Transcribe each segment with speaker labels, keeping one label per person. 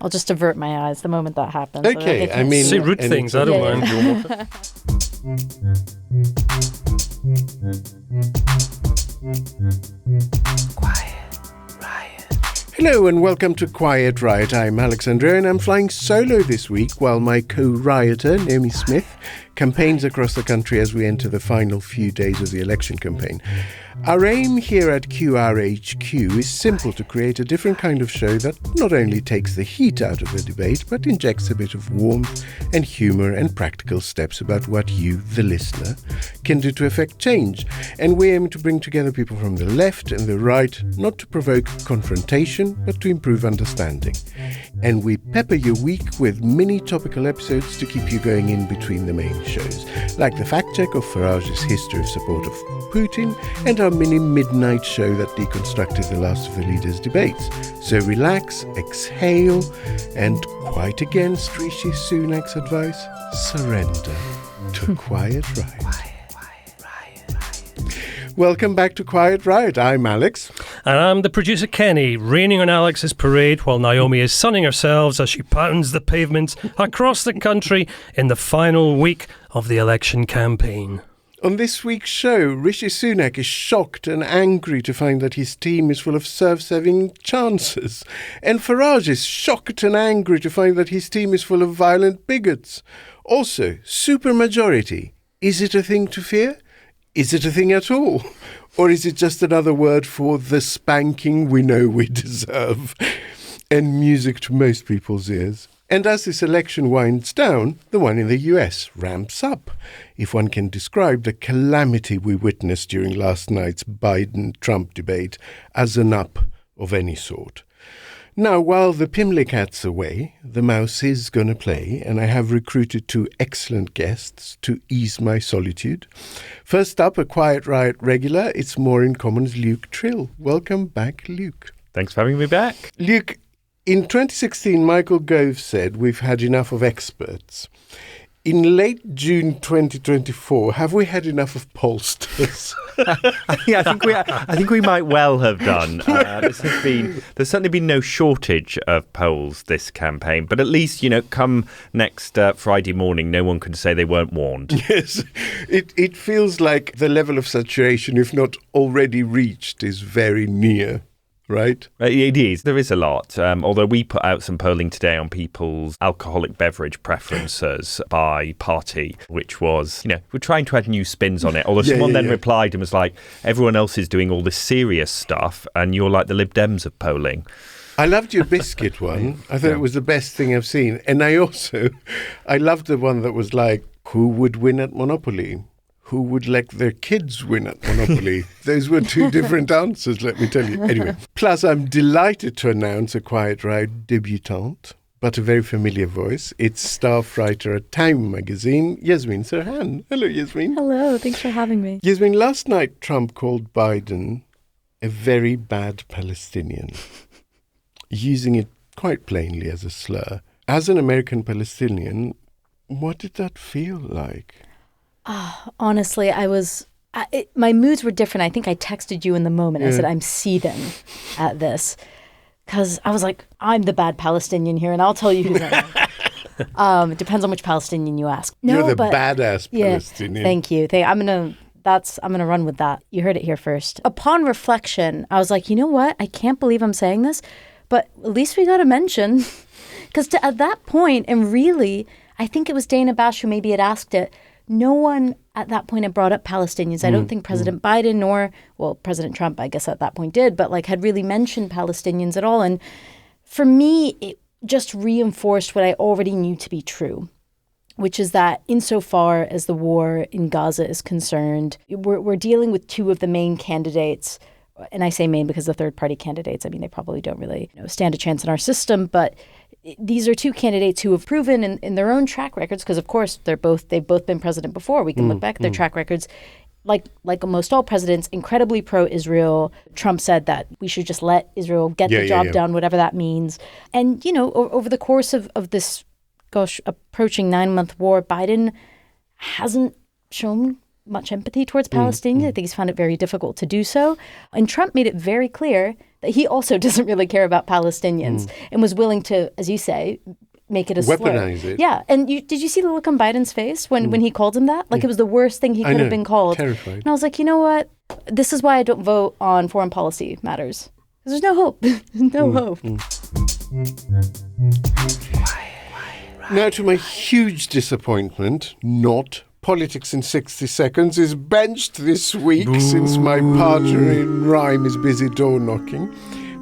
Speaker 1: I'll just avert my eyes the moment that happens.
Speaker 2: Okay, I mean...
Speaker 3: See rude things, I don't mind.
Speaker 2: Hello and welcome to Quiet Riot. I'm Andreou and I'm flying solo this week while my co-rioter, Naomi Smith, campaigns across the country as we enter the final few days of the election campaign. Our aim here at QRHQ is simple: to create a different kind of show that not only takes the heat out of the debate, but injects a bit of warmth and humour and practical steps about what you, the listener, can do to effect change. And we aim to bring together people from the left and the right, not to provoke confrontation, but to improve understanding. And we pepper your week with mini topical episodes to keep you going in between the main shows, like the fact check of Farage's history of support of Putin and our mini midnight show that deconstructed the last of the leaders' debates. So relax, exhale, and quite against Rishi Sunak's advice, surrender to Quiet Riot. Welcome back to Quiet Riot. I'm Alex.
Speaker 3: And I'm the producer Kenny, raining on Alex's parade while Naomi is sunning herself as she pounds the pavements across the country in the final week of the election campaign.
Speaker 2: On this week's show, Rishi Sunak is shocked and angry to find that his team is full of self-serving chances. And Farage is shocked and angry to find that his team is full of violent bigots. Also, supermajority. Is it a thing to fear? Is it a thing at all? Or is it just another word for the spanking we know we deserve? And music to most people's ears. And as this election winds down, the one in the US ramps up, if one can describe the calamity we witnessed during last night's Biden-Trump debate as an up of any sort. Now, while the Pimlicat's away, the mouse is going to play, and I have recruited two excellent guests to ease my solitude. First up, a Quiet Riot regular, it's more in common as Luke Tryl. Welcome back, Luke.
Speaker 4: Thanks for having me back.
Speaker 2: Luke, in 2016, Michael Gove said we've had enough of experts. In late June 2024, have we had enough of pollsters?
Speaker 4: I think we might well have done. There's certainly been no shortage of polls this campaign, but at least, come next Friday morning, no one can say they weren't warned.
Speaker 2: Yes, it feels like the level of saturation, if not already reached, is very near. Right?
Speaker 4: It is. There is a lot. Although we put out some polling today on people's alcoholic beverage preferences by party, which was, we're trying to add new spins on it. Although someone then replied and was like, everyone else is doing all this serious stuff and you're like the Lib Dems of polling.
Speaker 2: I loved your biscuit one. I thought it was the best thing I've seen. And I loved the one that was like, who would win at Monopoly? Who would let their kids win at Monopoly? Those were two different answers, let me tell you. Anyway, plus I'm delighted to announce a Quiet Riot debutante, but a very familiar voice. It's staff writer at Time magazine, Yasmeen Serhan. Hello, Yasmeen.
Speaker 1: Hello, thanks for having me.
Speaker 2: Yasmeen, last night Trump called Biden a very bad Palestinian, using it quite plainly as a slur. As an American Palestinian, what did that feel like?
Speaker 1: Honestly, my moods were different. I think I texted you in the moment. I said, I'm seething at this. Because I was like, I'm the bad Palestinian here, and I'll tell you who's not. It depends on which Palestinian you ask. No,
Speaker 2: you're the badass Palestinian.
Speaker 1: Thank you. I'm gonna run with that. You heard it here first. Upon reflection, I was like, you know what? I can't believe I'm saying this, but at least we got to mention. Because at that point, and really, I think it was Dana Bash who maybe had asked it, no one at that point had brought up Palestinians. I don't think President Biden President Trump, I guess at that point did, but had really mentioned Palestinians at all. And for me, it just reinforced what I already knew to be true, which is that insofar as the war in Gaza is concerned, we're dealing with two of the main candidates. And I say main because the third-party candidates, they probably don't really stand a chance in our system, but these are two candidates who have proven in their own track records, because of course they've both been president before. We can look back at their track records. Like almost all presidents, incredibly pro-Israel. Trump said that we should just let Israel get the job done, whatever that means. And, over the course of this, approaching 9-month war, Biden hasn't shown much empathy towards Palestinians. I think he's found it very difficult to do so. And Trump made it very clear that he also doesn't really care about Palestinians and was willing to, as you say, make it a
Speaker 2: weaponize
Speaker 1: slur.
Speaker 2: it.
Speaker 1: Yeah, and did you see the look on Biden's face when he called him that? Like it was the worst thing he could have been called.
Speaker 2: Terrified.
Speaker 1: And I was like, you know what? This is why I don't vote on foreign policy matters. There's no hope. No hope.
Speaker 2: Now, to my huge disappointment, not Politics in 60 Seconds is benched this week since my partner in rhyme is busy door knocking.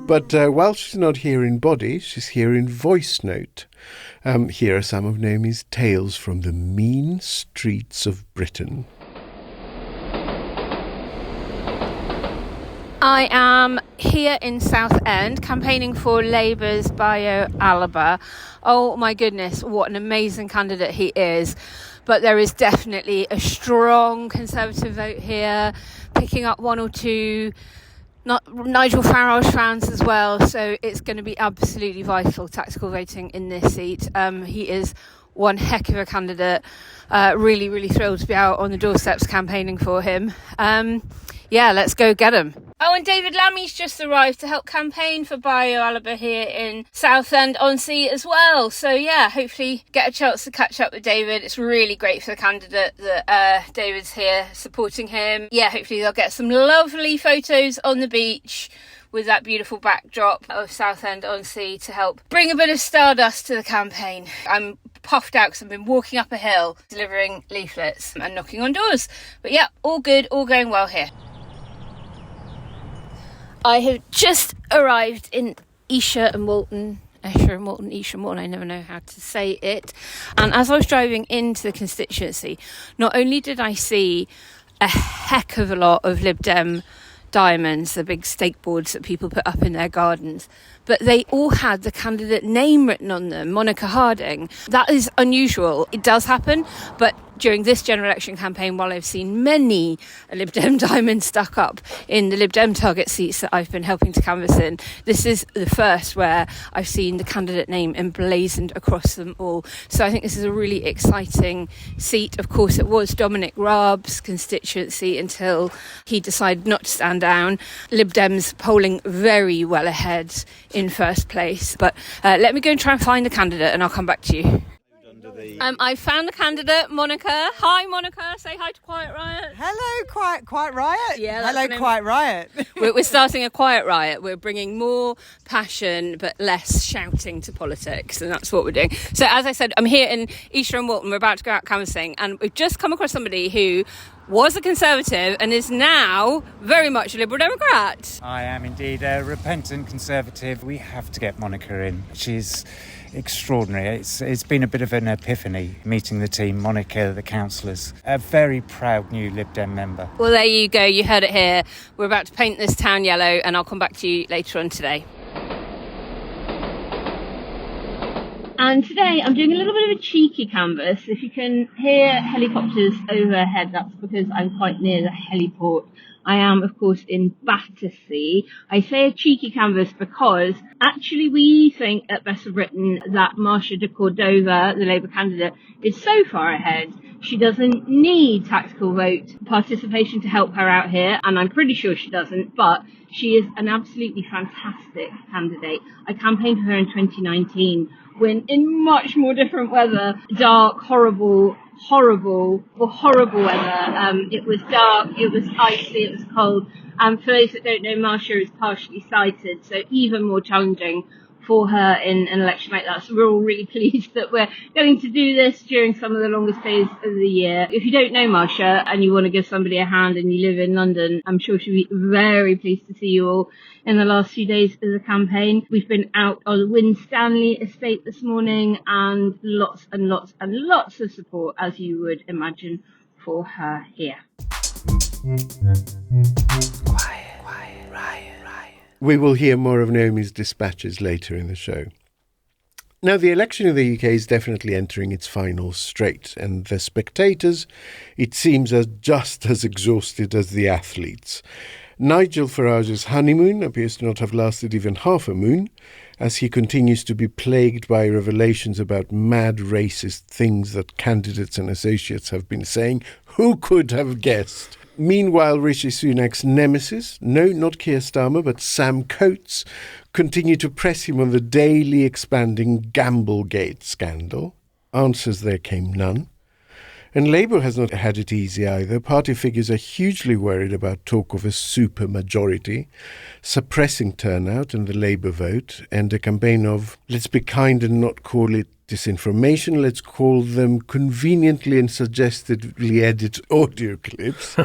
Speaker 2: But while she's not here in body, she's here in voice note. Here are some of Naomi's tales from the mean streets of Britain.
Speaker 5: I am here in Southend campaigning for Labour's Bayo Alaba. Oh my goodness, what an amazing candidate he is. But there is definitely a strong Conservative vote here, picking up one or two Nigel Farage fans as well. So it's going to be absolutely vital, tactical voting in this seat. He is one heck of a candidate. Really, really thrilled to be out on the doorsteps campaigning for him. Yeah, let's go get him. Oh, and David Lammy's just arrived to help campaign for Bayo Alaba here in Southend-on-Sea as well. So yeah, hopefully get a chance to catch up with David. It's really great for the candidate that David's here supporting him. Yeah, hopefully they'll get some lovely photos on the beach with that beautiful backdrop of Southend-on-Sea to help bring a bit of stardust to the campaign. I'm puffed out because I've been walking up a hill, delivering leaflets and knocking on doors. But yeah, all good, all going well here. I have just arrived in Esher and Moulton, I never know how to say it. And as I was driving into the constituency, not only did I see a heck of a lot of Lib Dem diamonds, the big stake boards that people put up in their gardens, but they all had the candidate name written on them, Monica Harding. That is unusual. It does happen, but during this general election campaign, while I've seen many Lib Dem diamonds stuck up in the Lib Dem target seats that I've been helping to canvass in, this is the first where I've seen the candidate name emblazoned across them all. So I think this is a really exciting seat. Of course, it was Dominic Raab's constituency until he decided not to stand down. Lib Dems polling very well ahead in first place. But let me go and try and find the candidate and I'll come back to you. I found the candidate, Monica. Hi, Monica. Say hi to Quiet Riot.
Speaker 6: Hello, Quiet Riot.
Speaker 5: Yeah,
Speaker 6: hello, Quiet Riot.
Speaker 5: We're starting a Quiet Riot. We're bringing more passion but less shouting to politics, and that's what we're doing. So, as I said, I'm here in Esher and Moulton. We're about to go out canvassing, and we've just come across somebody who was a Conservative and is now very much a Liberal Democrat.
Speaker 6: I am indeed a repentant Conservative. We have to get Monica in. She's extraordinary. It's been a bit of an epiphany meeting the team, Monica, the councillors, a very proud new Lib Dem member.
Speaker 5: Well, there you go. You heard it here. We're about to paint this town yellow, and I'll come back to you later on today. And today I'm doing a little bit of a cheeky canvass. If you can hear helicopters overhead, that's because I'm quite near the heliport. I am, of course, in Battersea. I say a cheeky canvass because actually we think at Best of Britain that Marcia de Cordova, the Labour candidate, is so far ahead. She doesn't need tactical vote participation to help her out here, and I'm pretty sure she doesn't, but she is an absolutely fantastic candidate. I campaigned for her in 2019 when in much more different weather, dark, horrible weather. It was dark, it was icy, it was cold. And for those that don't know, Marcia is partially sighted, so even more challenging for her in an election like that. So we're all really pleased that we're going to do this during some of the longest days of the year. If you don't know Marcia and you want to give somebody a hand and you live in London, I'm sure she'll be very pleased to see you all in the last few days of the campaign. We've been out on the Winstanley estate this morning and lots and lots and lots of support, as you would imagine, for her here.
Speaker 2: Quiet, Riot. We will hear more of Naomi's dispatches later in the show. Now, the election in the UK is definitely entering its final straight, and the spectators, it seems, are just as exhausted as the athletes. Nigel Farage's honeymoon appears to not have lasted even half a moon, as he continues to be plagued by revelations about mad racist things that candidates and associates have been saying. Who could have guessed? Meanwhile, Rishi Sunak's nemesis, no, not Keir Starmer, but Sam Coates, continue to press him on the daily expanding Gamblegate scandal. Answers there came none. And Labour has not had it easy either. Party figures are hugely worried about talk of a supermajority, suppressing turnout in the Labour vote, and a campaign of, let's be kind and not call it disinformation, let's call them conveniently and suggestively edited audio clips.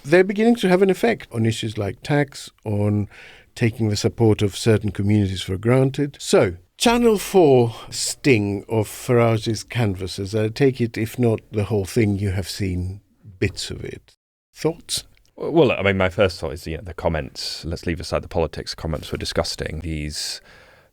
Speaker 2: They're beginning to have an effect on issues like tax, on taking the support of certain communities for granted. So, Channel 4 sting of Farage's canvases. I take it, if not the whole thing, you have seen bits of it. Thoughts?
Speaker 4: Well, I mean, my first thought is, the comments, let's leave aside the politics, comments were disgusting. These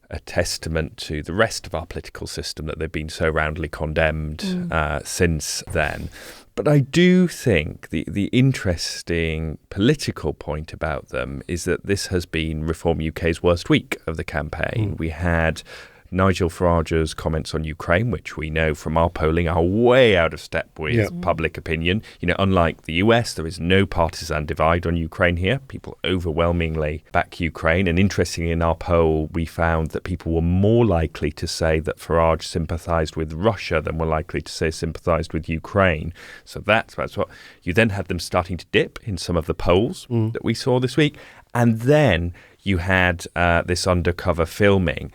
Speaker 4: a testament to the rest of our political system that they've been so roundly condemned since then. But I do think the interesting political point about them is that this has been Reform UK's worst week of the campaign. We had Nigel Farage's comments on Ukraine, which we know from our polling are way out of step with public opinion. Unlike the US, there is no partisan divide on Ukraine here. People overwhelmingly back Ukraine. And interestingly, in our poll, we found that people were more likely to say that Farage sympathised with Russia than were likely to say sympathised with Ukraine. So that's what you then had them starting to dip in some of the polls that we saw this week. And then you had this undercover filming.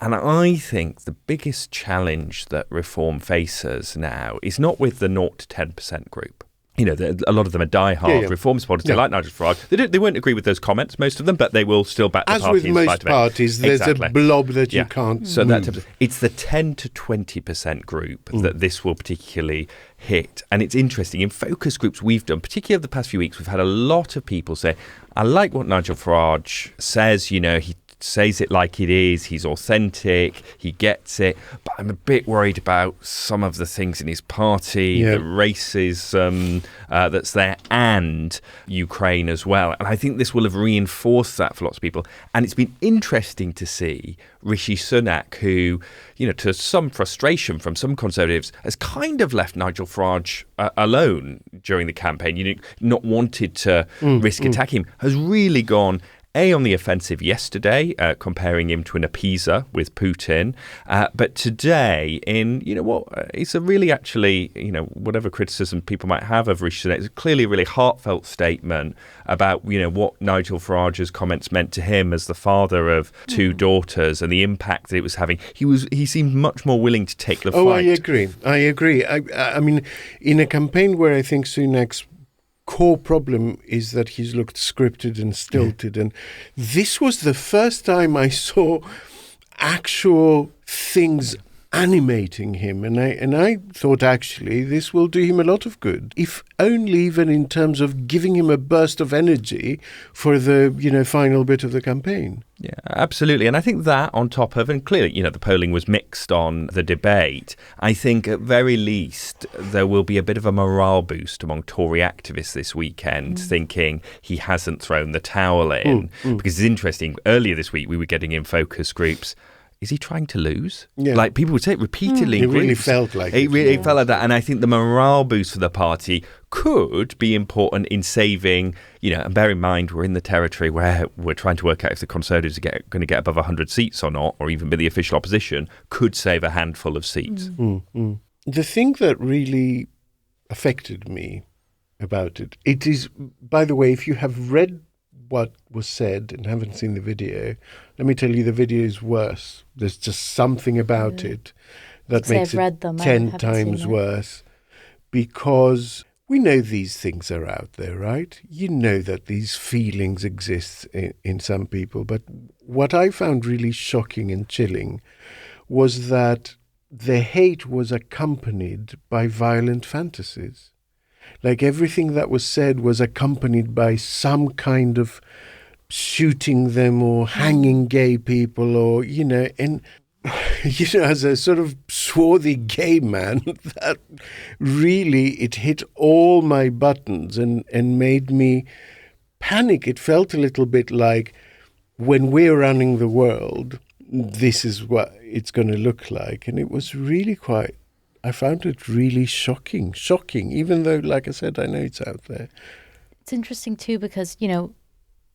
Speaker 4: And I think the biggest challenge that Reform faces now is not with the 0 to 10% group. A lot of them are die-hard Reform supporters. They like Nigel Farage. They won't agree with those comments, most of them, but they will still back the
Speaker 2: As
Speaker 4: party.
Speaker 2: As with most parties, there's a blob that you can't
Speaker 4: So
Speaker 2: move.
Speaker 4: It's the 10 to 20% group that this will particularly hit. And it's interesting. In focus groups we've done, particularly over the past few weeks, we've had a lot of people say, I like what Nigel Farage says. He says it like it is, he's authentic, he gets it, but I'm a bit worried about some of the things in his party, the racism that's there, and Ukraine as well. And I think this will have reinforced that for lots of people. And it's been interesting to see Rishi Sunak, who, to some frustration from some Conservatives, has kind of left Nigel Farage alone during the campaign, not wanted to risk attacking him, has really gone on the offensive yesterday, comparing him to an appeaser with Putin. But today, it's a really actually, whatever criticism people might have of Rishi Sunak, it's clearly a really heartfelt statement about, what Nigel Farage's comments meant to him as the father of two daughters and the impact that it was having. He seemed much more willing to take the fight.
Speaker 2: I agree. I mean, in a campaign where I think Sunak's core problem is that he's looked scripted and stilted, and this was the first time I saw actual things animating him, and I thought actually this will do him a lot of good, if only even in terms of giving him a burst of energy for the final bit of the campaign.
Speaker 4: Yeah, absolutely. And I think that on top of, and clearly, the polling was mixed on the debate, I think at very least there will be a bit of a morale boost among Tory activists this weekend, thinking he hasn't thrown the towel in. Because it's interesting, earlier this week we were getting in focus groups, is he trying to lose?
Speaker 2: Yeah.
Speaker 4: Like people would say it repeatedly.
Speaker 2: It really felt like it.
Speaker 4: It felt like that. And I think the morale boost for the party could be important in saving, and bear in mind we're in the territory where we're trying to work out if the Conservatives are going to get above 100 seats or not, or even be the official opposition, could save a handful of seats.
Speaker 2: The thing that really affected me about it is, by the way, if you have read what was said and haven't seen the video, let me tell you, the video is worse. There's just something about it that makes it 10 times worse, because we know these things are out there, right? You know that these feelings exist in some people. But what I found really shocking and chilling was that the hate was accompanied by violent fantasies. Like everything that was said was accompanied by some kind of shooting them or hanging gay people, or, and, as a sort of swarthy gay man, that really, it hit all my buttons and made me panic. It felt a little bit like, when we're running the world, this is what it's going to look like. And it was really I found it really shocking, even though, like I said, I know it's out there.
Speaker 1: It's interesting too because,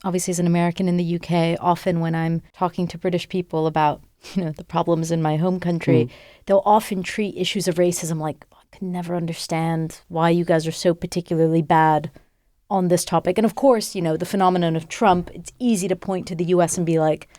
Speaker 1: obviously as an American in the UK, often when I'm talking to British people about, the problems in my home country, they'll often treat issues of racism like, I can never understand why you guys are so particularly bad on this topic. And of course, the phenomenon of Trump, it's easy to point to the US and be like,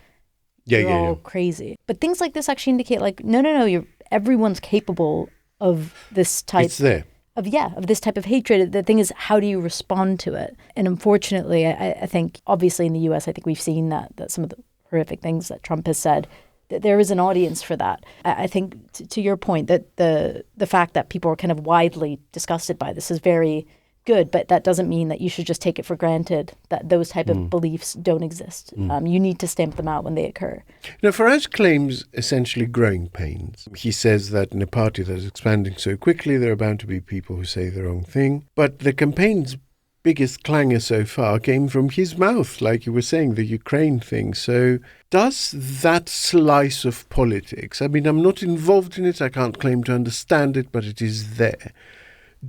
Speaker 1: you're all crazy. But things like this actually indicate like, no, everyone's capable of this type.
Speaker 2: It's there.
Speaker 1: Of this type of hatred. The thing is, how do you respond to it? And unfortunately, I think, obviously in the US, I think we've seen that some of the horrific things that Trump has said, that there is an audience for that. I think, to your point, that the fact that people are kind of widely disgusted by this is very good, but that doesn't mean that you should just take it for granted that those type of beliefs don't exist. You need to stamp them out when they occur.
Speaker 2: Farage claims essentially growing pains. He says that in a party that is expanding so quickly, there are bound to be people who say the wrong thing. But the campaign's biggest clangor so far came from his mouth, like you were saying, the Ukraine thing. So does that slice of politics, I mean, I'm not involved in it, I can't claim to understand it, but it is there.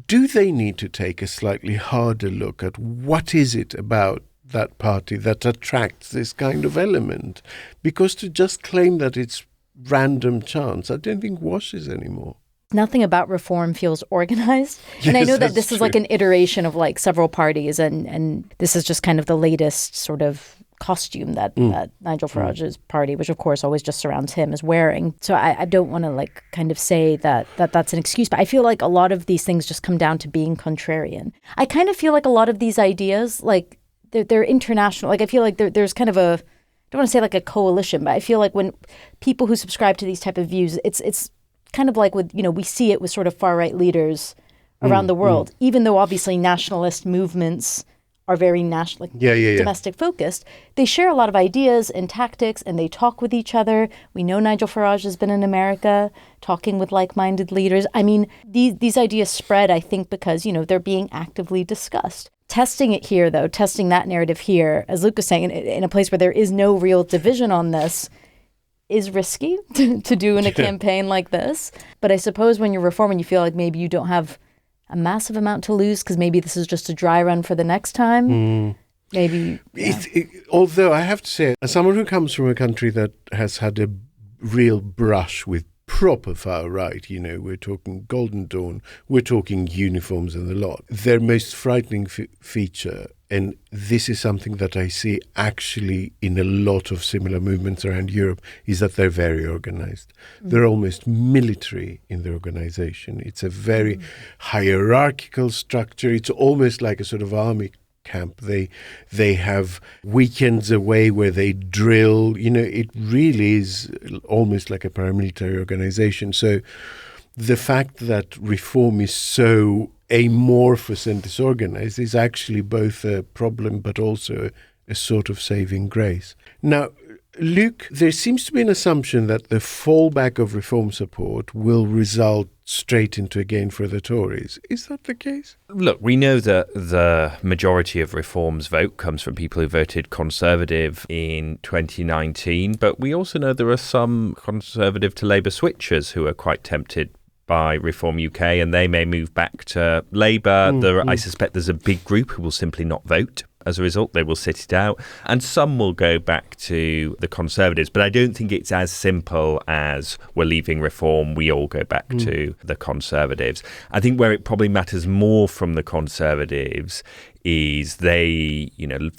Speaker 2: Do they need to take a slightly harder look at what is it about that party that attracts this kind of element? Because to just claim that it's random chance, I don't think washes anymore.
Speaker 1: Nothing about reform feels organized. And I know that this is like an iteration of like several parties, and this is just kind of the latest sort of costume that Nigel Farage's party, which of course always just surrounds him, is wearing. So I don't want to like kind of say that that's an excuse, but I feel like a lot of these things just come down to being contrarian. I kind of feel like a lot of these ideas, like they're international. Like I feel like there's kind of I don't want to say like a coalition, but I feel like when people who subscribe to these type of views, it's kind of like with, we see it with sort of far-right leaders around the world, even though obviously nationalist movements are very national, domestic focused. They share a lot of ideas and tactics, and they talk with each other. We know Nigel Farage has been in America talking with like-minded leaders. I mean, these ideas spread, I think, because, they're being actively discussed. Testing it here, though, testing that narrative here, as Luke was saying, in a place where there is no real division on this, is risky to do in a campaign like this. But I suppose when you're reforming, you feel like maybe you don't have a massive amount to lose because maybe this is just a dry run for the next time. Maybe.
Speaker 2: Although I have to say, as someone who comes from a country that has had a real brush with proper far right, we're talking Golden Dawn, we're talking uniforms and the lot. Their most frightening feature, and this is something that I see actually in a lot of similar movements around Europe, is that they're very organized. They're almost military in their organization. It's a very hierarchical structure. It's almost like a sort of army camp. They have weekends away where they drill. It really is almost like a paramilitary organization. So the fact that reform is so amorphous and disorganized is actually both a problem but also a sort of saving grace. Now, Luke, there seems to be an assumption that the fallback of reform support will result straight into a gain for the Tories. Is that the case?
Speaker 4: Look, we know that the majority of Reform's vote comes from people who voted Conservative in 2019, but we also know there are some Conservative to Labour switchers who are quite tempted by Reform UK, and they may move back to Labour. I suspect there's a big group who will simply not vote. As a result, they will sit it out, and some will go back to the Conservatives. But I don't think it's as simple as we're leaving Reform, we all go back to the Conservatives. I think where it probably matters more from the Conservatives is they,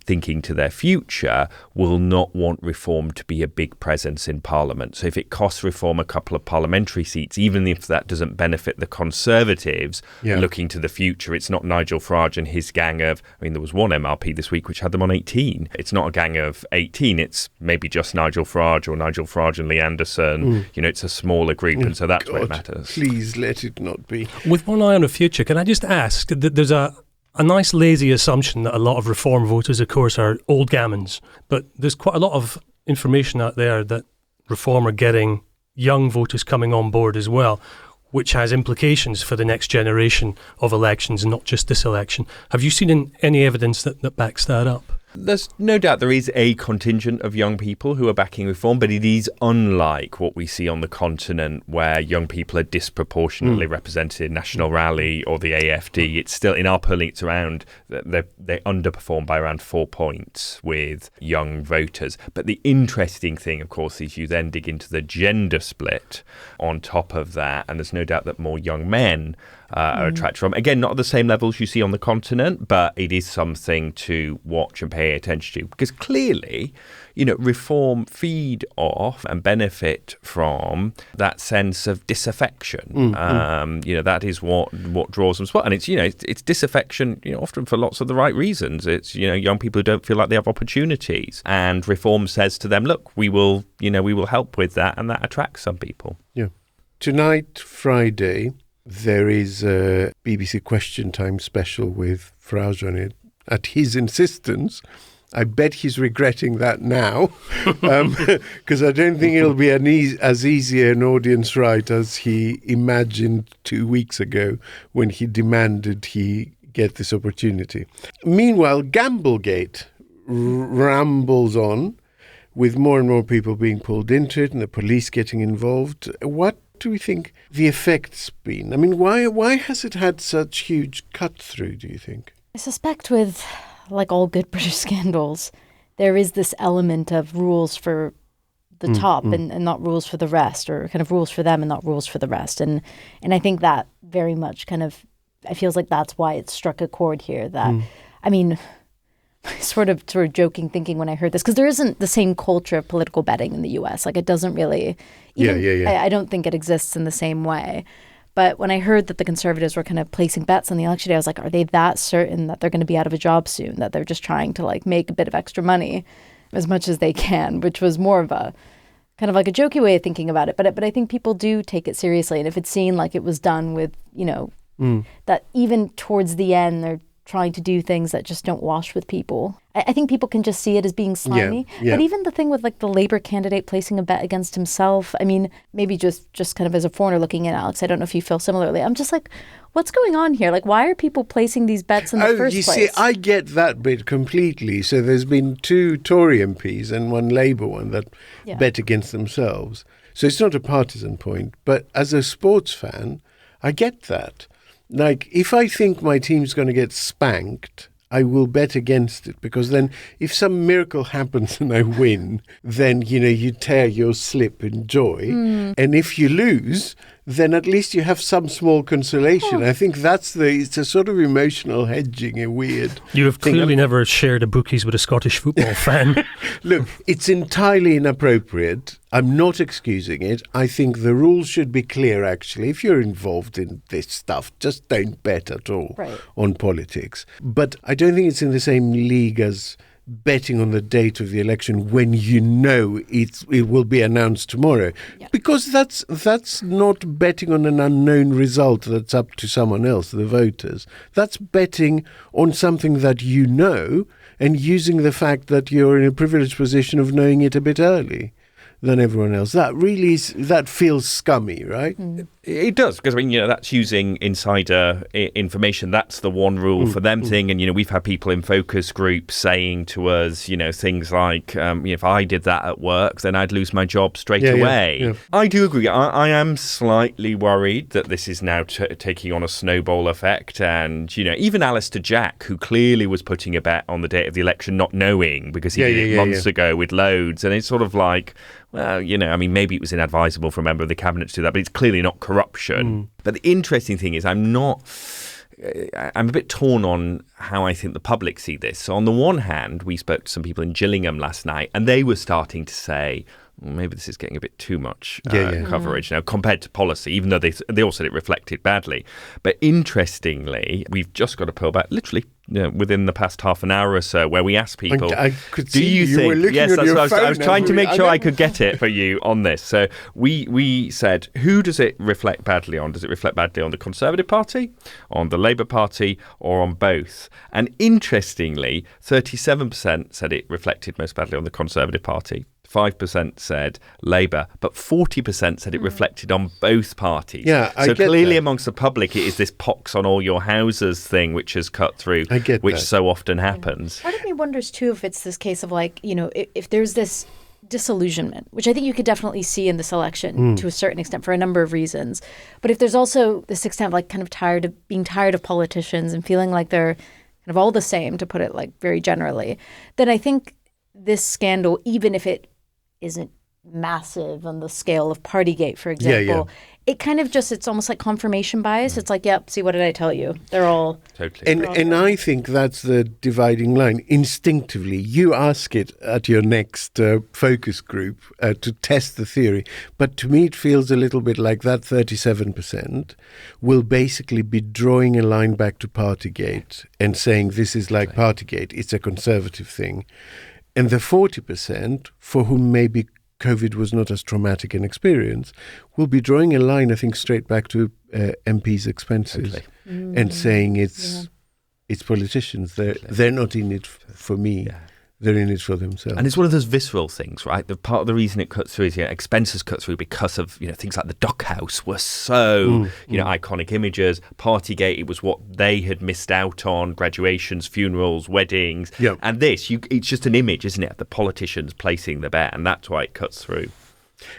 Speaker 4: thinking to their future, will not want Reform to be a big presence in Parliament. So if it costs Reform a couple of parliamentary seats, even if that doesn't benefit the Conservatives, looking to the future, it's not Nigel Farage and his gang of, there was one MRP this week which had them on 18. It's not a gang of 18, it's maybe just Nigel Farage or Nigel Farage and Lee Anderson. It's a smaller group, and so that's where it matters.
Speaker 2: Please let it not be.
Speaker 3: With one eye on the future, can I just ask, there's a nice lazy assumption that a lot of Reform voters, of course, are old gammons. But there's quite a lot of information out there that Reform are getting young voters coming on board as well, which has implications for the next generation of elections and not just this election. Have you seen any evidence that backs that up?
Speaker 4: There's no doubt there is a contingent of young people who are backing reform, but it is unlike what we see on the continent where young people are disproportionately represented in National Rally or the AFD. It's still, in our polling, it's around, they underperform by around 4 points with young voters. But the interesting thing, of course, is you then dig into the gender split on top of that, and there's no doubt that more young men are attracted from. Again, not at the same levels you see on the continent, but it is something to watch and pay attention to, because clearly, reform feed off and benefit from that sense of disaffection. That is what draws them. And it's disaffection, often for lots of the right reasons. It's, young people who don't feel like they have opportunities, and reform says to them, look, we will help with that, and that attracts some people.
Speaker 2: Yeah. Tonight, Friday, there is a BBC Question Time special with Farage on it at his insistence. I bet he's regretting that now, because I don't think it'll be as easy an audience right as he imagined 2 weeks ago when he demanded he get this opportunity. Meanwhile, Gamblegate rambles on, with more and more people being pulled into it and the police getting involved. What do we think the effect's been? I mean, why has it had such huge cut-through, do you think?
Speaker 1: I suspect with, like all good British scandals, there is this element of rules for the top and not rules for the rest, or kind of rules for them and not rules for the rest. And I think that very much kind of, I feels like that's why it struck a chord here. That, I mean, sort of joking thinking when I heard this, because there isn't the same culture of political betting in the US. Like, it doesn't really, I don't think it exists in the same way. But when I heard that the Conservatives were kind of placing bets on the election day, I was like, are they that certain that they're going to be out of a job soon, that they're just trying to like make a bit of extra money as much as they can, which was more of a kind of like a jokey way of thinking about it. But I think people do take it seriously. And if it's seen like it was done with, that even towards the end, they're trying to do things that just don't wash with people. I think people can just see it as being slimy. But even the thing with like the Labour candidate placing a bet against himself, I mean, maybe just kind of as a foreigner looking in, Alex, I don't know if you feel similarly. I'm just like, what's going on here? Like, why are people placing these bets in the first place?
Speaker 2: You see, I get that bit completely. So there's been 2 Tory MPs and 1 Labour one that bet against themselves. So it's not a partisan point. But as a sports fan, I get that. Like, if I think my team's going to get spanked, I will bet against it, because then if some miracle happens and I win, then, you tear your slip in joy. And if you lose, then at least you have some small consolation. I think it's a sort of emotional hedging, a weird
Speaker 3: You have
Speaker 2: thing.
Speaker 3: clearly never shared a bookies with a Scottish football fan.
Speaker 2: Look, it's entirely inappropriate. I'm not excusing it. I think the rules should be clear, actually. If you're involved in this stuff, just don't bet at all on politics. But I don't think it's in the same league as betting on the date of the election when it will be announced tomorrow, because that's not betting on an unknown result that's up to someone else, the voters. That's betting on something that and using the fact that you're in a privileged position of knowing it a bit early than everyone else. That feels scummy, right?
Speaker 4: It does, because that's using insider information. That's the one rule for them thing. And we've had people in focus groups saying to us, things like, if I did that at work, then I'd lose my job straight away. Yeah. I do agree. I am slightly worried that this is now taking on a snowball effect. And even Alistair Jack, who clearly was putting a bet on the date of the election, not knowing, because he did it months ago with loads, and it's sort of like, well, maybe it was inadvisable for a member of the cabinet to do that, but it's clearly not corruption. But the interesting thing is I'm a bit torn on how I think the public see this. So on the one hand, we spoke to some people in Gillingham last night, and they were starting to say, well, maybe this is getting a bit too much coverage now compared to policy, even though they all said it reflected badly. But interestingly, we've just got a poll back literally within the past half an hour or so, where we asked people,
Speaker 2: I could see you were looking
Speaker 4: yes,
Speaker 2: at
Speaker 4: that's
Speaker 2: your
Speaker 4: what
Speaker 2: phone.
Speaker 4: I was trying to make sure I could get it for you on this. So we said, who does it reflect badly on? Does it reflect badly on the Conservative Party, on the Labour Party, or on both? And interestingly, 37% said it reflected most badly on the Conservative Party. 5% said Labour, but 40% said it reflected on both parties.
Speaker 2: Yeah, I
Speaker 4: so
Speaker 2: get
Speaker 4: clearly
Speaker 2: that.
Speaker 4: amongst the public, it is this pox on all your houses thing which has cut through,
Speaker 2: I get
Speaker 4: which
Speaker 2: that.
Speaker 4: so often happens.
Speaker 1: Part of me wonders, too, if it's this case of like, if there's this disillusionment, which I think you could definitely see in this election to a certain extent for a number of reasons. But if there's also this extent of like kind of being tired of politicians and feeling like they're kind of all the same, to put it like very generally, then I think this scandal, even if it isn't massive on the scale of Partygate, for example, it kind of just, it's almost like confirmation bias. It's like, yep, see, what did I tell you? They're all...
Speaker 4: Totally.
Speaker 2: And I think that's the dividing line. Instinctively, you ask it at your next focus group to test the theory. But to me, it feels a little bit like that 37% will basically be drawing a line back to Partygate and saying this is like Partygate. It's a conservative thing. And the 40%, for whom maybe COVID was not as traumatic an experience, will be drawing a line, I think, straight back to MPs' expenses and saying it's politicians. They're not in it for me.
Speaker 4: Yeah.
Speaker 2: They're in it for themselves.
Speaker 4: And it's one of those visceral things, right? The part of the reason it cuts through is expenses cut through because of things like the Duck House were so iconic images. Partygate, it was what they had missed out on: graduations, funerals, weddings, and this. It's just an image, isn't it? The politicians placing the bet, and that's why it cuts through.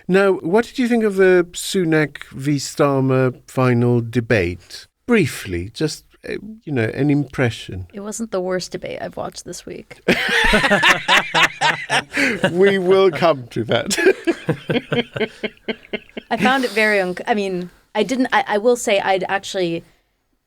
Speaker 2: Now, what did you think of the Sunak v Starmer final debate? Briefly, just an impression.
Speaker 1: It wasn't the worst debate I've watched this week.
Speaker 2: We will come to that.
Speaker 1: I found it very I will say I'd actually,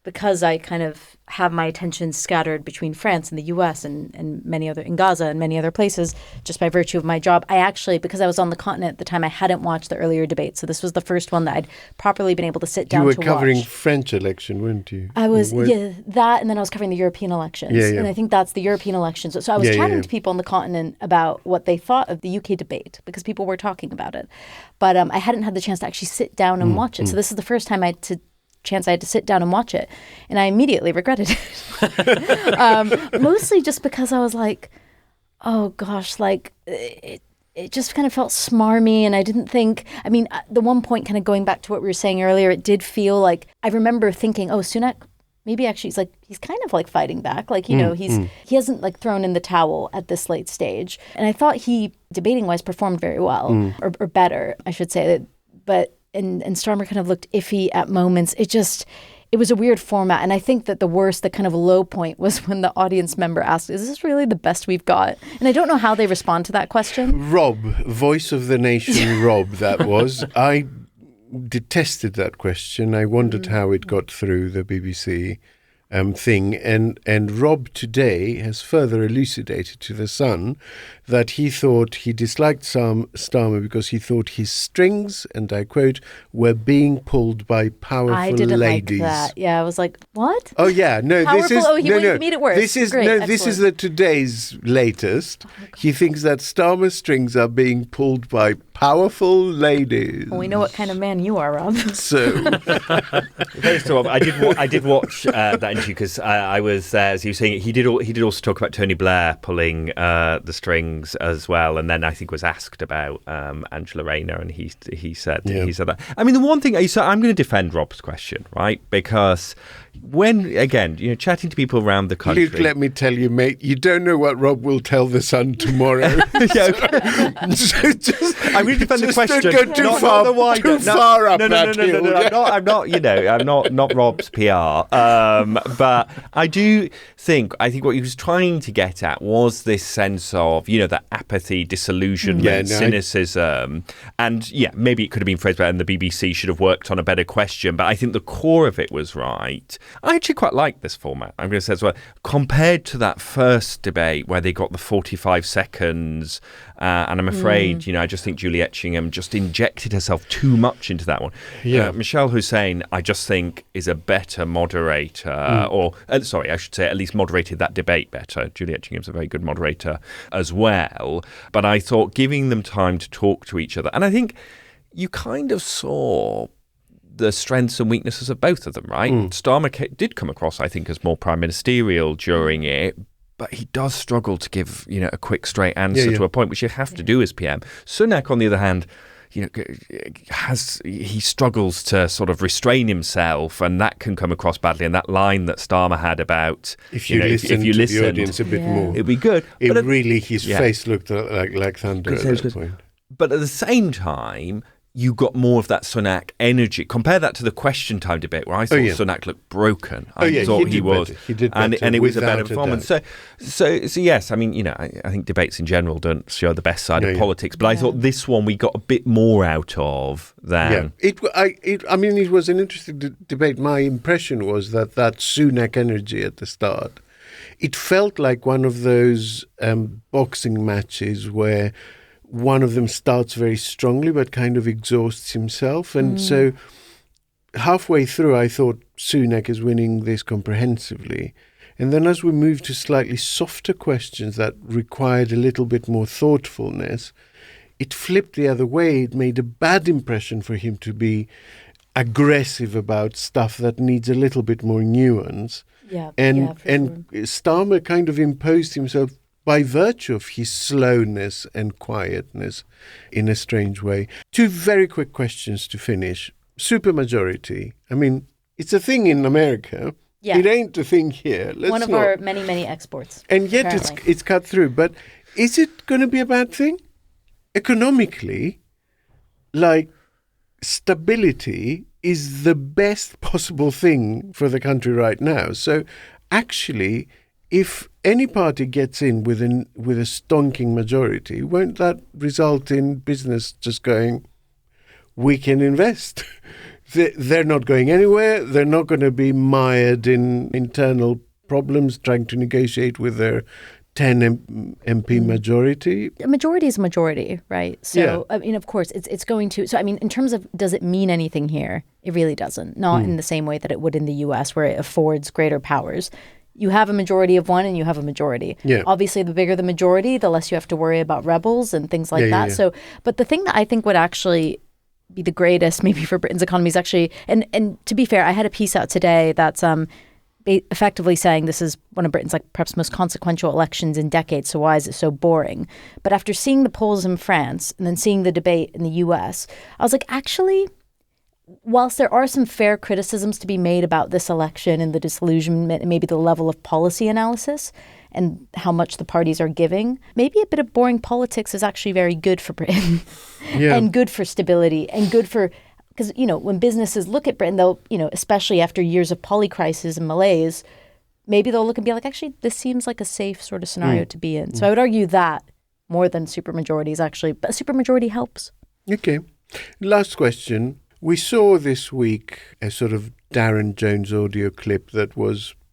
Speaker 1: because I kind of have my attention scattered between France and the US and many other, in Gaza and many other places, just by virtue of my job, I actually, because I was on the continent at the time, I hadn't watched the earlier debate. So this was the first one that I'd properly been able to sit down to watch.
Speaker 2: You were covering French election, weren't you?
Speaker 1: I was, that, and then I was covering the European elections.
Speaker 2: Yeah.
Speaker 1: And I think that's the European elections. So I was chatting to people on the continent about what they thought of the UK debate, because people were talking about it. But I hadn't had the chance to actually sit down and watch it. So this is the first time I had to sit down and watch it, and I immediately regretted it. Mostly just because I was like, oh gosh, like it just kind of felt smarmy, and I didn't think, the one point, kind of going back to what we were saying earlier, it did feel like, I remember thinking, oh, Sunak, maybe actually he's kind of like fighting back, like, he hasn't like thrown in the towel at this late stage. And I thought he, debating wise, performed very well, or better, I should say, but and Starmer kind of looked iffy at moments. It was a weird format. And I think that the kind of low point was when the audience member asked, is this really the best we've got? And I don't know how they respond to that question.
Speaker 2: Rob, voice of the nation, Rob, that was. I detested that question. I wondered how it got through the BBC thing. And Rob today has further elucidated to The Sun that he thought he disliked Starmer because he thought his strings, and I quote, were being pulled by powerful ladies.
Speaker 1: I didn't like that. Yeah, I was like, what?
Speaker 2: Oh yeah, no,
Speaker 1: powerful,
Speaker 2: this is
Speaker 1: he made it worse.
Speaker 2: This is
Speaker 1: Great,
Speaker 2: this is the today's latest. He thinks that Starmer strings are being pulled by powerful ladies.
Speaker 1: Well, we know what kind of man you are, Rob.
Speaker 2: So,
Speaker 4: I did watch that interview because I was there as you were saying. He did also talk about Tony Blair pulling the strings as well, and then I think was asked about Angela Rayner, and he said that. I mean, the one thing I'm going to defend Rob's question, right? Because when again, chatting to people around the country,
Speaker 2: Luke, let me tell you, mate, you don't know what Rob will tell The Sun tomorrow.
Speaker 4: I'm going to defend the question.
Speaker 2: Don't go too far up that hill.
Speaker 4: I'm not Rob's PR. But I think what he was trying to get at was this sense of, that apathy, disillusionment, cynicism. And maybe it could have been phrased better and the BBC should have worked on a better question. But I think the core of it was right. I actually quite like this format, I'm going to say as well, compared to that first debate where they got the 45 seconds. And I'm afraid, I just think Julie Etchingham just injected herself too much into that one. Michelle Hussein, I just think, is a better moderator, I should say at least moderated that debate better. Julie Etchingham's a very good moderator as well. But I thought giving them time to talk to each other, and I think you kind of saw the strengths and weaknesses of both of them, right? Starmer did come across, I think, as more prime ministerial during it, but he does struggle to give, a quick, straight answer to a point, which you have to do as PM. Sunak, on the other hand, he struggles to sort of restrain himself, and that can come across badly. And that line that Starmer had about
Speaker 2: if you listen to the audience a bit more,
Speaker 4: it'd be good.
Speaker 2: His face looked like thunder at that point.
Speaker 4: But at the same time, you got more of that Sunak energy. Compare that to the question time debate, where I thought Sunak looked broken. I thought he was,
Speaker 2: he did better,
Speaker 4: and it was a better performance. So yes, I mean, I think debates in general don't show the best side of politics, but I thought this one we got a bit more out of than.
Speaker 2: It was an interesting debate. My impression was that Sunak energy at the start, it felt like one of those boxing matches where one of them starts very strongly but kind of exhausts himself. And so halfway through, I thought Sunak is winning this comprehensively. And then as we moved to slightly softer questions that required a little bit more thoughtfulness, it flipped the other way. It made a bad impression for him to be aggressive about stuff that needs a little bit more nuance. And Starmer kind of imposed himself by virtue of his slowness and quietness in a strange way. Two very quick questions to finish. Supermajority. I mean, it's a thing in America. Yeah. It ain't a thing here.
Speaker 1: One of our many, many exports.
Speaker 2: And yet it's cut through. But is it going to be a bad thing? Economically, stability is the best possible thing for the country right now. So actually, if any party gets in with a stonking majority, won't that result in business just going, we can invest? They're not going anywhere. They're not going to be mired in internal problems trying to negotiate with their 10 MP majority.
Speaker 1: A majority is a majority, right? So, I mean, of course, it's going to... So, I mean, in terms of does it mean anything here, it really doesn't. Not in the same way that it would in the US, where it affords greater powers. You have a majority of one and you have a majority. Yeah. Obviously, the bigger the majority, the less you have to worry about rebels and things like that. So, but the thing that I think would actually be the greatest maybe for Britain's economy is actually, and to be fair, I had a piece out today that's effectively saying this is one of Britain's perhaps most consequential elections in decades, so why is it so boring? But after seeing the polls in France and then seeing the debate in the US, I was like, actually, whilst there are some fair criticisms to be made about this election and the disillusionment and maybe the level of policy analysis and how much the parties are giving, maybe a bit of boring politics is actually very good for Britain and good for stability and good for, because, when businesses look at Britain, they'll, especially after years of polycrisis and malaise, maybe they'll look and be like, actually, this seems like a safe sort of scenario to be in. So I would argue that more than supermajorities actually, but a supermajority helps.
Speaker 2: Okay. Last question. We saw this week a sort of Darren Jones audio clip that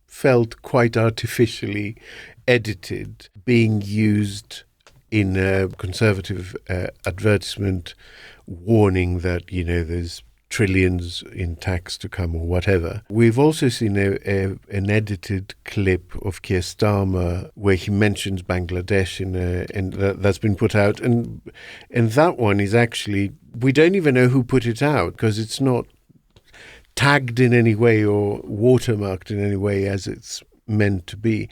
Speaker 2: felt quite artificially edited, being used in a Conservative advertisement warning that, there's trillions in tax to come or whatever. We've also seen an edited clip of Keir Starmer where he mentions Bangladesh and that's been put out. And that one is actually, we don't even know who put it out because it's not tagged in any way or watermarked in any way as it's meant to be.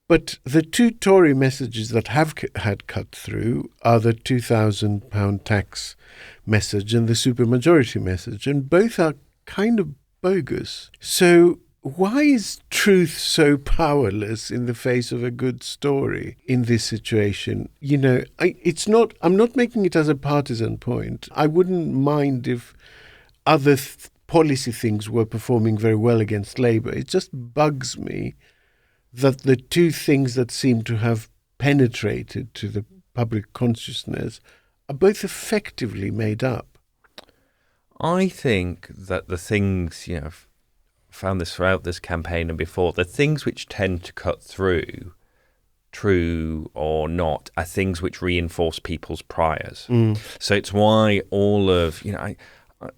Speaker 2: But the two Tory messages that have had cut through are the £2,000 tax message and the supermajority message, and both are kind of bogus. So why is truth so powerless in the face of a good story in this situation? I'm not making it as a partisan point. I wouldn't mind if other policy things were performing very well against Labour. It just bugs me that the two things that seem to have penetrated to the public consciousness are both effectively made up.
Speaker 4: I think that the things, I've found this throughout this campaign and before, the things which tend to cut through, true or not, are things which reinforce people's priors. So it's why all of,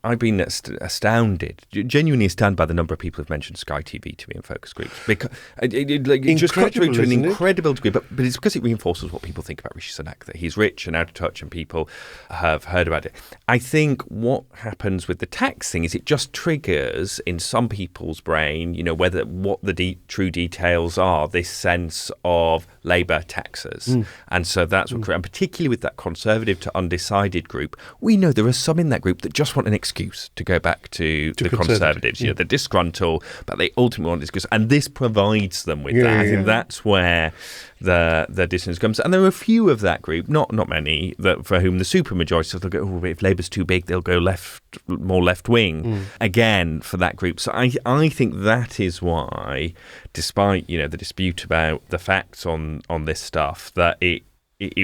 Speaker 4: I've been astounded, genuinely astounded by the number of people who've mentioned Sky TV to me in focus groups. Because it just got through to an incredible degree. But it's because it reinforces what people think about Rishi Sunak, that he's rich and out of touch and people have heard about it. I think what happens with the tax thing is it just triggers in some people's brain, what the true details are, this sense of Labour taxes. And so that's what, and particularly with that Conservative to undecided group, we know there are some in that group that just want an excuse to go back to the Conservatives. They're disgruntled, but they ultimately want an excuse. And this provides them with that. I think that's where the dissonance comes. And there are a few of that group, not many, that for whom the supermajority they'll go, if Labour's too big, they'll go more left-wing again for that group. So I think that is why, despite the dispute about the facts on this stuff, that it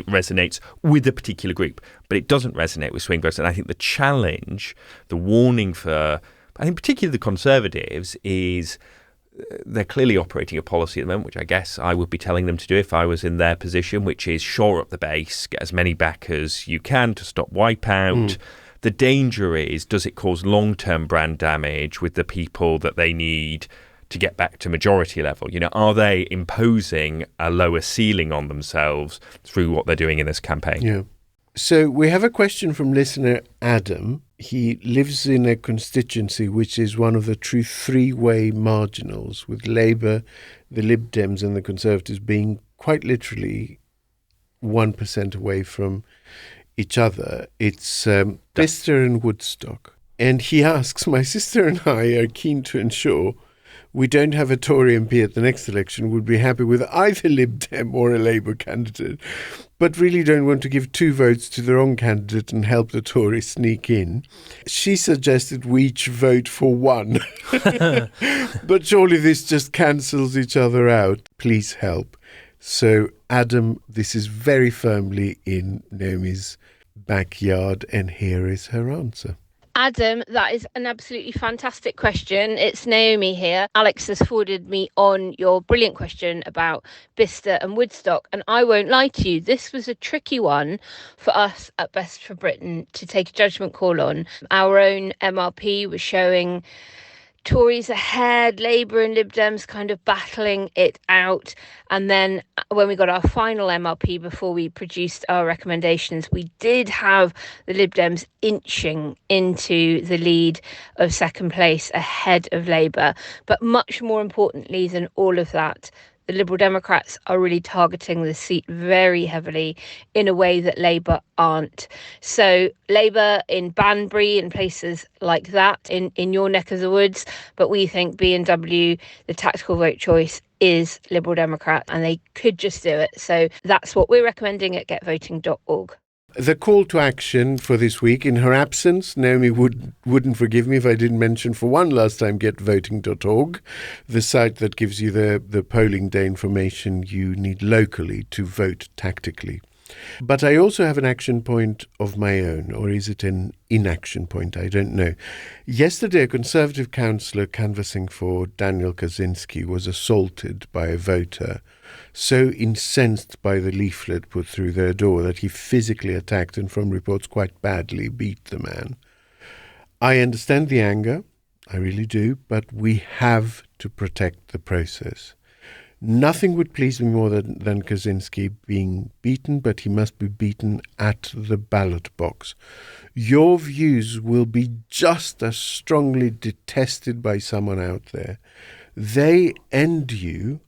Speaker 4: resonates with a particular group, but it doesn't resonate with swing voters. And I think the challenge, the warning for, I think particularly the Conservatives, is they're clearly operating a policy at the moment, which I guess I would be telling them to do if I was in their position, which is shore up the base, get as many back as you can to stop wipeout. The danger is, does it cause long-term brand damage with the people that they need to get back to majority level? Are they imposing a lower ceiling on themselves through what they're doing in this campaign?
Speaker 2: Yeah. So we have a question from listener Adam. He lives in a constituency which is one of the true three-way marginals, with Labour, the Lib Dems and the Conservatives being quite literally 1% away from each other. It's Bicester and Woodstock. And he asks, my sister and I are keen to ensure we don't have a Tory MP at the next election, would be happy with either Lib Dem or a Labour candidate, but really don't want to give 2 votes to the wrong candidate and help the Tories sneak in. She suggested we each vote for one. But surely this just cancels each other out. Please help. So, Adam, this is very firmly in Naomi's backyard, and here is her answer.
Speaker 5: Adam, that is an absolutely fantastic question. It's Naomi here. Alex has forwarded me on your brilliant question about Bicester and Woodstock. And I won't lie to you, this was a tricky one for us at Best for Britain to take a judgment call on. Our own MRP was showing Tories ahead, Labour and Lib Dems kind of battling it out. And then when we got our final MRP before we produced our recommendations, we did have the Lib Dems inching into the lead of second place ahead of Labour. But much more importantly than all of that, the Liberal Democrats are really targeting the seat very heavily in a way that Labour aren't. So Labour in Banbury and places like that in your neck of the woods, but we think B&W, the tactical vote choice, is Liberal Democrat, and they could just do it. So that's what we're recommending at getvoting.org.
Speaker 2: The call to action for this week, in her absence, Naomi wouldn't forgive me if I didn't mention for one last time getvoting.org, the site that gives you the polling day information you need locally to vote tactically. But I also have an action point of my own, or is it an inaction point? I don't know. Yesterday, a Conservative councillor canvassing for Daniel Kaczynski was assaulted by a voter, so incensed by the leaflet put through their door that he physically attacked and, from reports, quite badly beat the man. I understand the anger, I really do, but we have to protect the process. Nothing would please me more than Kaczynski being beaten, but he must be beaten at the ballot box. Your views will be just as strongly detested by someone out there. They and you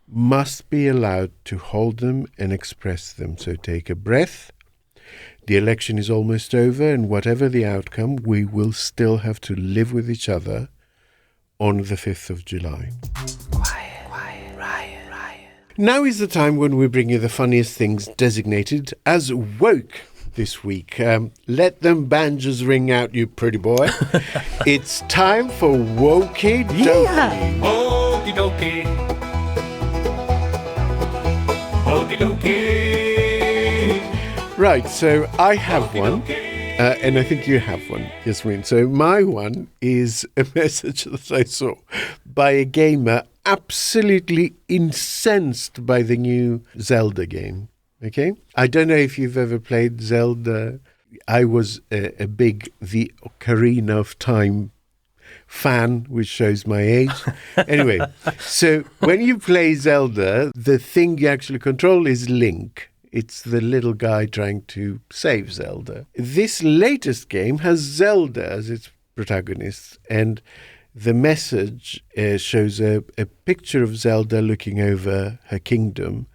Speaker 2: must be allowed to hold them and express them. So take a breath. The election is almost over, and whatever the outcome, we will still have to live with each other on the 5th of July. Now is the time when we bring you the funniest things designated as woke this week. Let them banjos ring out, you pretty boy. It's time for Wokey Dokey.
Speaker 1: Yeah.
Speaker 7: Wokey Dokey. Wokey Dokey.
Speaker 2: Right, so I have one, and I think you have one, Yasmeen. So my one is a message that I saw by a gamer absolutely incensed by the new Zelda game. Okay? I don't know if you've ever played Zelda. I was a big The Ocarina of Time fan, which shows my age. Anyway, so when you play Zelda, the thing you actually control is Link. It's the little guy trying to save Zelda. This latest game has Zelda as its protagonist, and the message shows a picture of Zelda looking over her kingdom,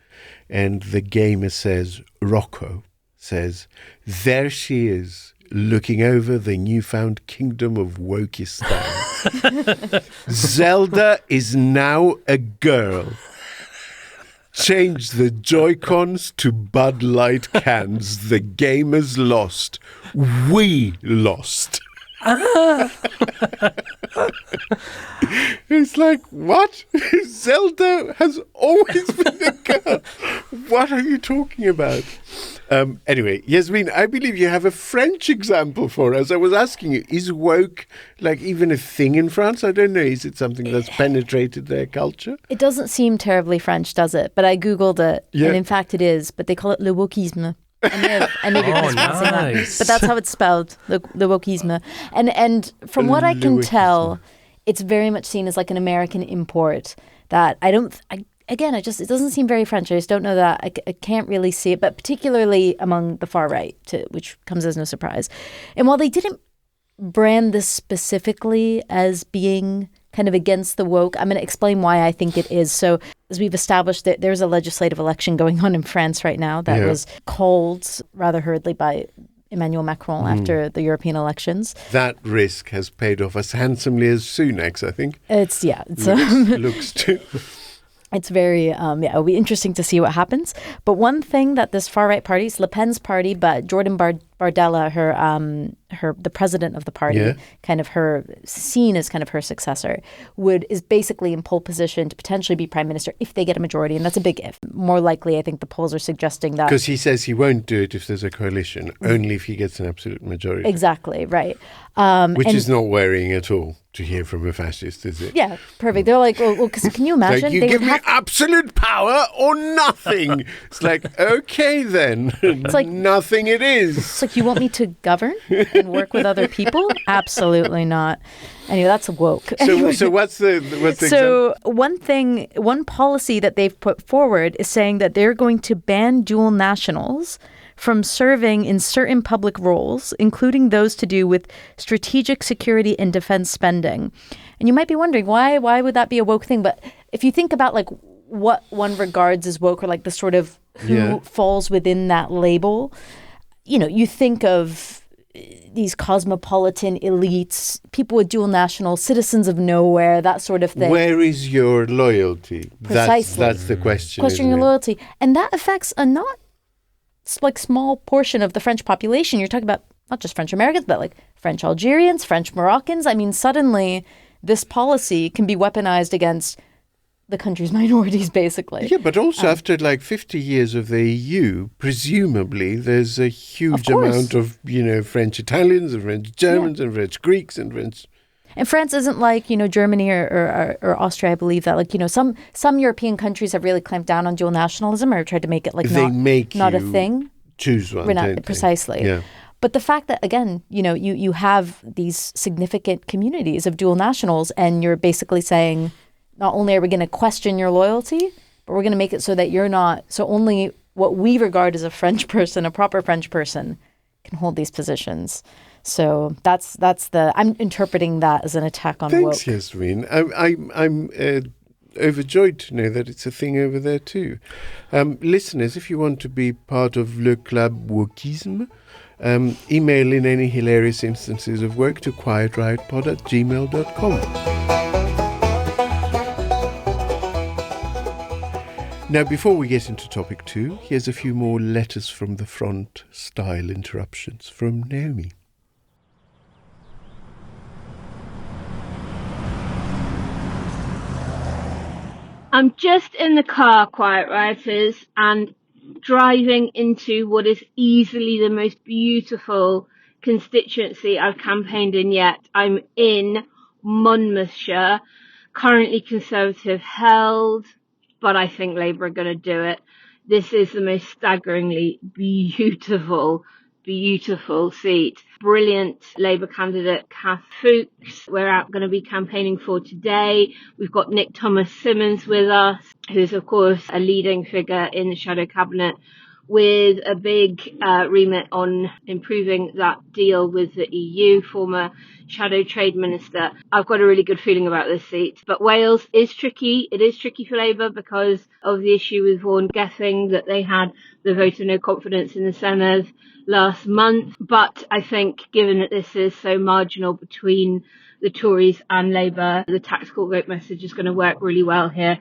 Speaker 2: and the gamer says, Rocco says, there she is, looking over the newfound kingdom of Wokistan. Zelda is now a girl. Change the Joy-Cons to Bud Light cans. The game is lost. We lost. It's like, what? Zelda has always been a girl. What are you talking about? Anyway, Yasmeen, I believe you have a French example for us. I was asking you, is woke like even a thing in France? I don't know. Is it something that's penetrated their culture?
Speaker 1: It doesn't seem terribly French, does it? But I Googled it,
Speaker 2: Yeah.
Speaker 1: and in fact it is. But they call it le wokisme. I may be
Speaker 3: Oh,
Speaker 1: mispronouncing that.
Speaker 3: nice.
Speaker 1: But that's how it's spelled, le wokisme. And from what I can
Speaker 2: Le
Speaker 1: tell, it's very much seen as like an American import that it doesn't seem very French. I just don't know that. I can't really see it, but particularly among the far right, which comes as no surprise. And while they didn't brand this specifically as being kind of against the woke, I'm going to explain why I think it is. So as we've established, that there's a legislative election going on in France right now that was called rather hurriedly by Emmanuel Macron after the European elections.
Speaker 2: That risk has paid off as handsomely as Sunak's, I think.
Speaker 1: It's
Speaker 2: Looks to.
Speaker 1: It's very, it'll be interesting to see what happens. But one thing that this far-right party, it's Le Pen's party, but Jordan Bardella, the president of the party, kind of her, seen as kind of her successor, is basically in pole position to potentially be prime minister if they get a majority. And that's a big if. More likely, I think the polls are suggesting that.
Speaker 2: Because he says he won't do it if there's a coalition, only if he gets an absolute majority.
Speaker 1: Exactly, right.
Speaker 2: Which is not worrying at all to hear from a fascist, is it?
Speaker 1: Yeah, perfect. They're like, well, because can you imagine?
Speaker 2: Like, you
Speaker 1: They
Speaker 2: give
Speaker 1: would
Speaker 2: me
Speaker 1: have
Speaker 2: absolute power or nothing. It's like, okay then. It's
Speaker 1: like-
Speaker 2: nothing it is.
Speaker 1: It's like, you want me to govern and work with other people? Absolutely not. Anyway, that's woke.
Speaker 2: So what's the
Speaker 1: So one policy that they've put forward is saying that they're going to ban dual nationals from serving in certain public roles, including those to do with strategic security and defense spending. And you might be wondering, why would that be a woke thing? But if you think about like what one regards as woke, or like the sort of who falls within that label, you think of these cosmopolitan elites, people with dual national, citizens of nowhere, that sort of thing.
Speaker 2: Where is your loyalty?
Speaker 1: Precisely.
Speaker 2: That's the question.
Speaker 1: Questioning your
Speaker 2: isn't it?
Speaker 1: loyalty. And that affects a not like small portion of the French population. You're talking about not just French Americans, but like French Algerians, French Moroccans. I mean, suddenly this policy can be weaponized against the country's minorities, basically.
Speaker 2: Yeah, but also after like 50 years of the EU, presumably there's a huge amount of, French Italians and French Germans and French Greeks and French...
Speaker 1: And France isn't like, Germany or Austria, I believe that, like, some European countries have really clamped down on dual nationalism or tried to make it like not a thing.
Speaker 2: Choose one.
Speaker 1: Not,
Speaker 2: don't they?
Speaker 1: precisely.
Speaker 2: Yeah.
Speaker 1: But the fact that, again, you have these significant communities of dual nationals, and you're basically saying, not only are we going to question your loyalty, but we're going to make it so that you're not, so only what we regard as a French person, a proper French person, can hold these positions. So that's I'm interpreting that as an attack on woke.
Speaker 2: Thanks, Yasmeen. I'm overjoyed to know that it's a thing over there too. Listeners, if you want to be part of Le Club Wokisme, email in any hilarious instances of work to quietriotpod@gmail.com. Now, before we get into topic 2, here's a few more letters from the front style interruptions from Naomi.
Speaker 5: I'm just in the car, Quiet Rioters, and driving into what is easily the most beautiful constituency I've campaigned in yet. I'm in Monmouthshire, currently Conservative held, but I think Labour are going to do it. This is the most staggeringly beautiful beautiful seat. Brilliant Labour candidate Kath Fuchs we're out going to be campaigning for today. We've got Nick Thomas-Symonds with us, who's of course a leading figure in the shadow cabinet, with a big remit on improving that deal with the EU, former shadow trade minister. I've got a really good feeling about this seat. But Wales is tricky. It is tricky for Labour because of the issue with Vaughan Gething, that they had the vote of no confidence in the Senedd last month. But I think given that this is so marginal between the Tories and Labour, the tactical vote message is going to work really well here.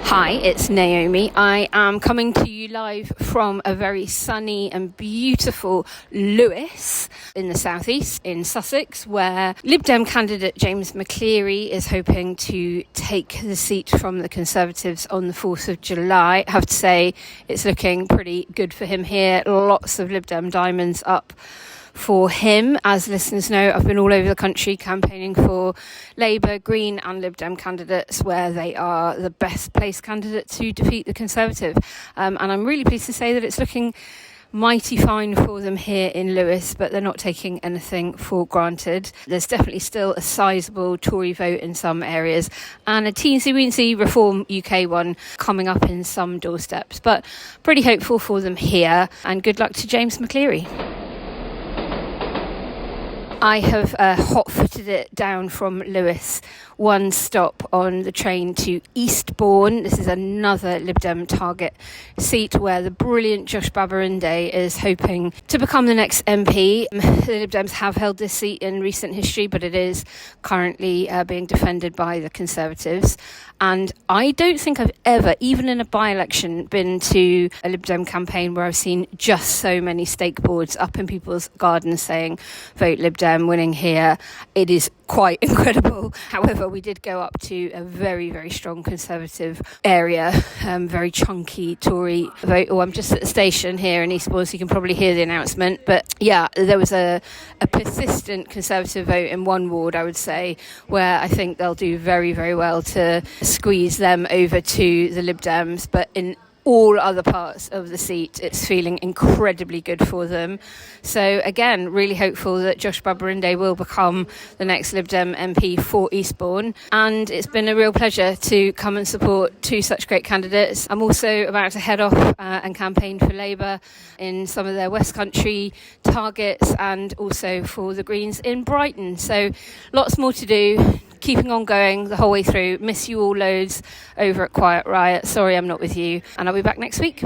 Speaker 5: Hi, it's Naomi. I am coming to you live from a very sunny and beautiful Lewes in the southeast in Sussex, where Lib Dem candidate James McCleary is hoping to take the seat from the Conservatives on the 4th of July. I have to say it's looking pretty good for him here. Lots of Lib Dem diamonds up for him. As listeners know, I've been all over the country campaigning for Labour, Green and Lib Dem candidates where they are the best placed candidate to defeat the Conservative. And I'm really pleased to say that it's looking mighty fine for them here in Lewes, but they're not taking anything for granted. There's definitely still a sizable Tory vote in some areas and a teensy-weensy Reform UK one coming up in some doorsteps. But pretty hopeful for them here, and good luck to James McCleary. I have hot-footed it down from Lewes, one stop on the train to Eastbourne. This is another Lib Dem target seat where the brilliant Josh Babarinde is hoping to become the next MP. The Lib Dems have held this seat in recent history, but it is currently being defended by the Conservatives. And I don't think I've ever, even in a by-election, been to a Lib Dem campaign where I've seen just so many stake boards up in people's gardens saying, vote Lib Dem, winning here. It is quite incredible. However, we did go up to a very, very strong Conservative area, very chunky Tory vote. Oh, I'm just at the station here in Eastbourne, so you can probably hear the announcement. But yeah, there was a persistent Conservative vote in one ward, I would say, where I think they'll do very, very well to squeeze them over to the Lib Dems. But in all other parts of the seat, it's feeling incredibly good for them. So again, really hopeful that Josh Babarinde will become the next Lib Dem MP for Eastbourne. And it's been a real pleasure to come and support two such great candidates. I'm also about to head off and campaign for Labour in some of their West Country targets and also for the Greens in Brighton. So lots more to do. Keeping on going the whole way through. Miss you all loads over at Quiet Riot. Sorry I'm not with you. And I'll be back next week.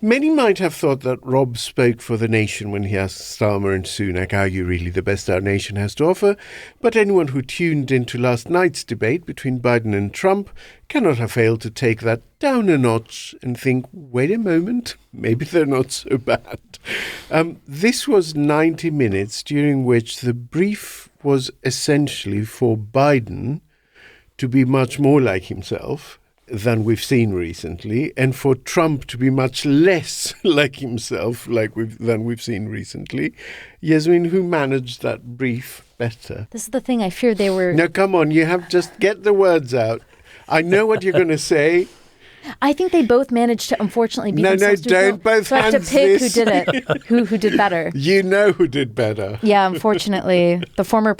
Speaker 2: Many might have thought that Rob spoke for the nation when he asked Starmer and Sunak, are you really the best our nation has to offer? But anyone who tuned into last night's debate between Biden and Trump cannot have failed to take that down a notch and think, wait a moment, maybe they're not so bad. This was 90 minutes during which the brief was essentially for Biden to be much more like himself than we've seen recently, and for Trump to be much less like himself than we've seen recently. Yasmeen, who managed that brief better?
Speaker 1: This is the thing. I fear they were...
Speaker 2: No, come on. You have just get the words out. I know what you're going to say.
Speaker 1: I think they both managed to, unfortunately, be themselves.
Speaker 2: No, don't both
Speaker 1: so I have to pick who did it, who did better.
Speaker 2: You know who did better.
Speaker 1: Yeah, unfortunately, the former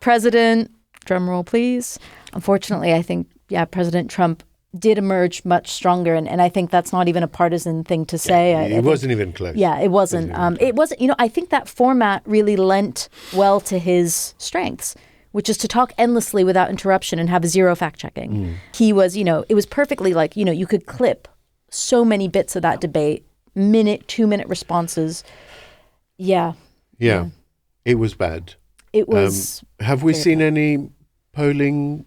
Speaker 1: president, drum roll please. Unfortunately, I think, President Trump did emerge much stronger, and I think that's not even a partisan thing to say.
Speaker 2: It wasn't even close.
Speaker 1: Yeah, it wasn't. It wasn't. I think that format really lent well to his strengths, which is to talk endlessly without interruption and have zero fact-checking. He was, it was perfectly you could clip so many bits of that debate, 2-minute responses. Yeah.
Speaker 2: It was bad.
Speaker 1: It was.
Speaker 2: Have we seen any polling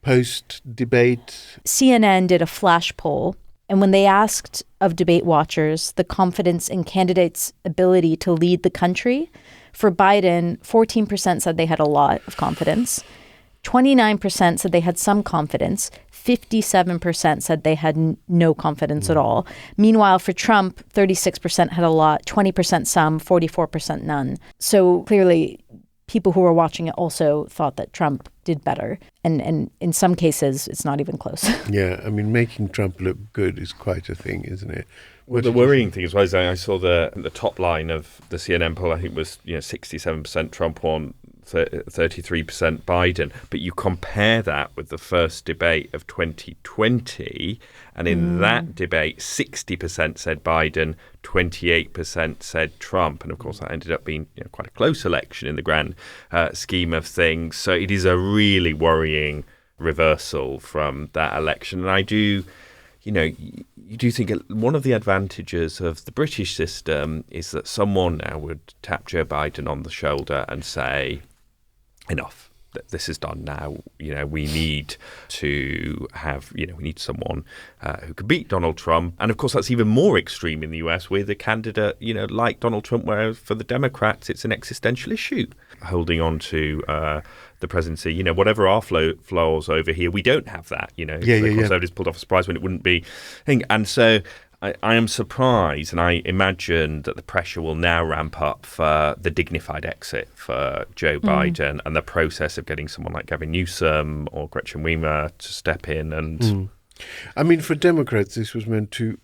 Speaker 2: post-debate?
Speaker 1: CNN did a flash poll, and when they asked of debate watchers the confidence in candidates' ability to lead the country, for Biden, 14% said they had a lot of confidence. 29% said they had some confidence. 57% said they had no confidence at all. Meanwhile, for Trump, 36% had a lot, 20% some, 44% none. So clearly, people who were watching it also thought that Trump did better. And in some cases, it's not even close.
Speaker 2: Yeah, I mean, making Trump look good is quite a thing, isn't it?
Speaker 4: Well, the worrying thing as well is I saw the top line of the CNN poll, I think was 67% Trump won, 33% Biden. But you compare that with the first debate of 2020, and in that debate, 60% said Biden, 28% said Trump. And of course, that ended up being quite a close election in the grand scheme of things. So it is a really worrying reversal from that election. And I do... you do think one of the advantages of the British system is that someone now would tap Joe Biden on the shoulder and say, enough. This is done now. We need to have, we need someone who could beat Donald Trump. And of course, that's even more extreme in the US with a candidate, like Donald Trump, where for the Democrats, it's an existential issue. Holding on to the presidency, whatever our flaws over here, we don't have that. The Conservatives pulled off a surprise when it wouldn't be. And so I am surprised, and I imagine that the pressure will now ramp up for the dignified exit for Joe Biden and the process of getting someone like Gavin Newsom or Gretchen Whitmer to step in. And
Speaker 2: I mean, for Democrats, this was meant to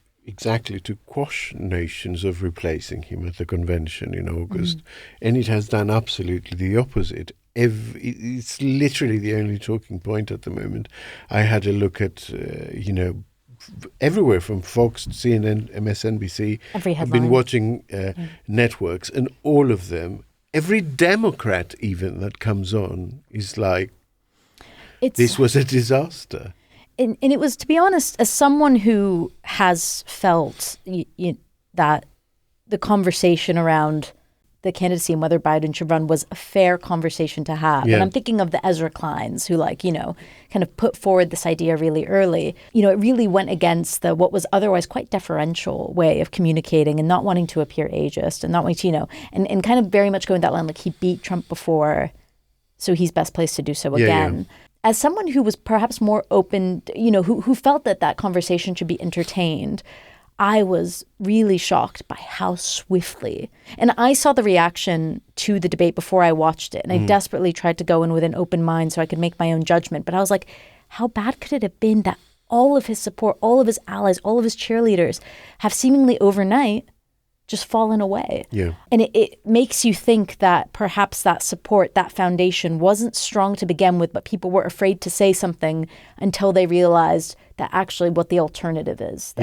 Speaker 2: quash notions of replacing him at the convention in August, and it has done absolutely the opposite. It's literally the only talking point at the moment. I had a look at, everywhere from Fox, CNN, MSNBC.
Speaker 1: Every headline.
Speaker 2: I've been watching networks, and all of them, every Democrat even that comes on is like, this was a disaster.
Speaker 1: And it was, to be honest, as someone who has felt that the conversation around the candidacy and whether Biden should run was a fair conversation to have.
Speaker 2: Yeah.
Speaker 1: And I'm thinking of the Ezra Kleins who kind of put forward this idea really early. It really went against what was otherwise quite deferential way of communicating and not wanting to appear ageist and not wanting to, and kind of very much going that line, like he beat Trump before, so he's best placed to do so again. Yeah. As someone who was perhaps more open, who felt that conversation should be entertained, I was really shocked by how swiftly. And I saw the reaction to the debate before I watched it. And I desperately tried to go in with an open mind so I could make my own judgment. But I was like, how bad could it have been that all of his support, all of his allies, all of his cheerleaders have seemingly overnight just fallen away?
Speaker 2: Yeah.
Speaker 1: And it makes you think that perhaps that support, that foundation wasn't strong to begin with, but people were afraid to say something until they realized that actually what the alternative is.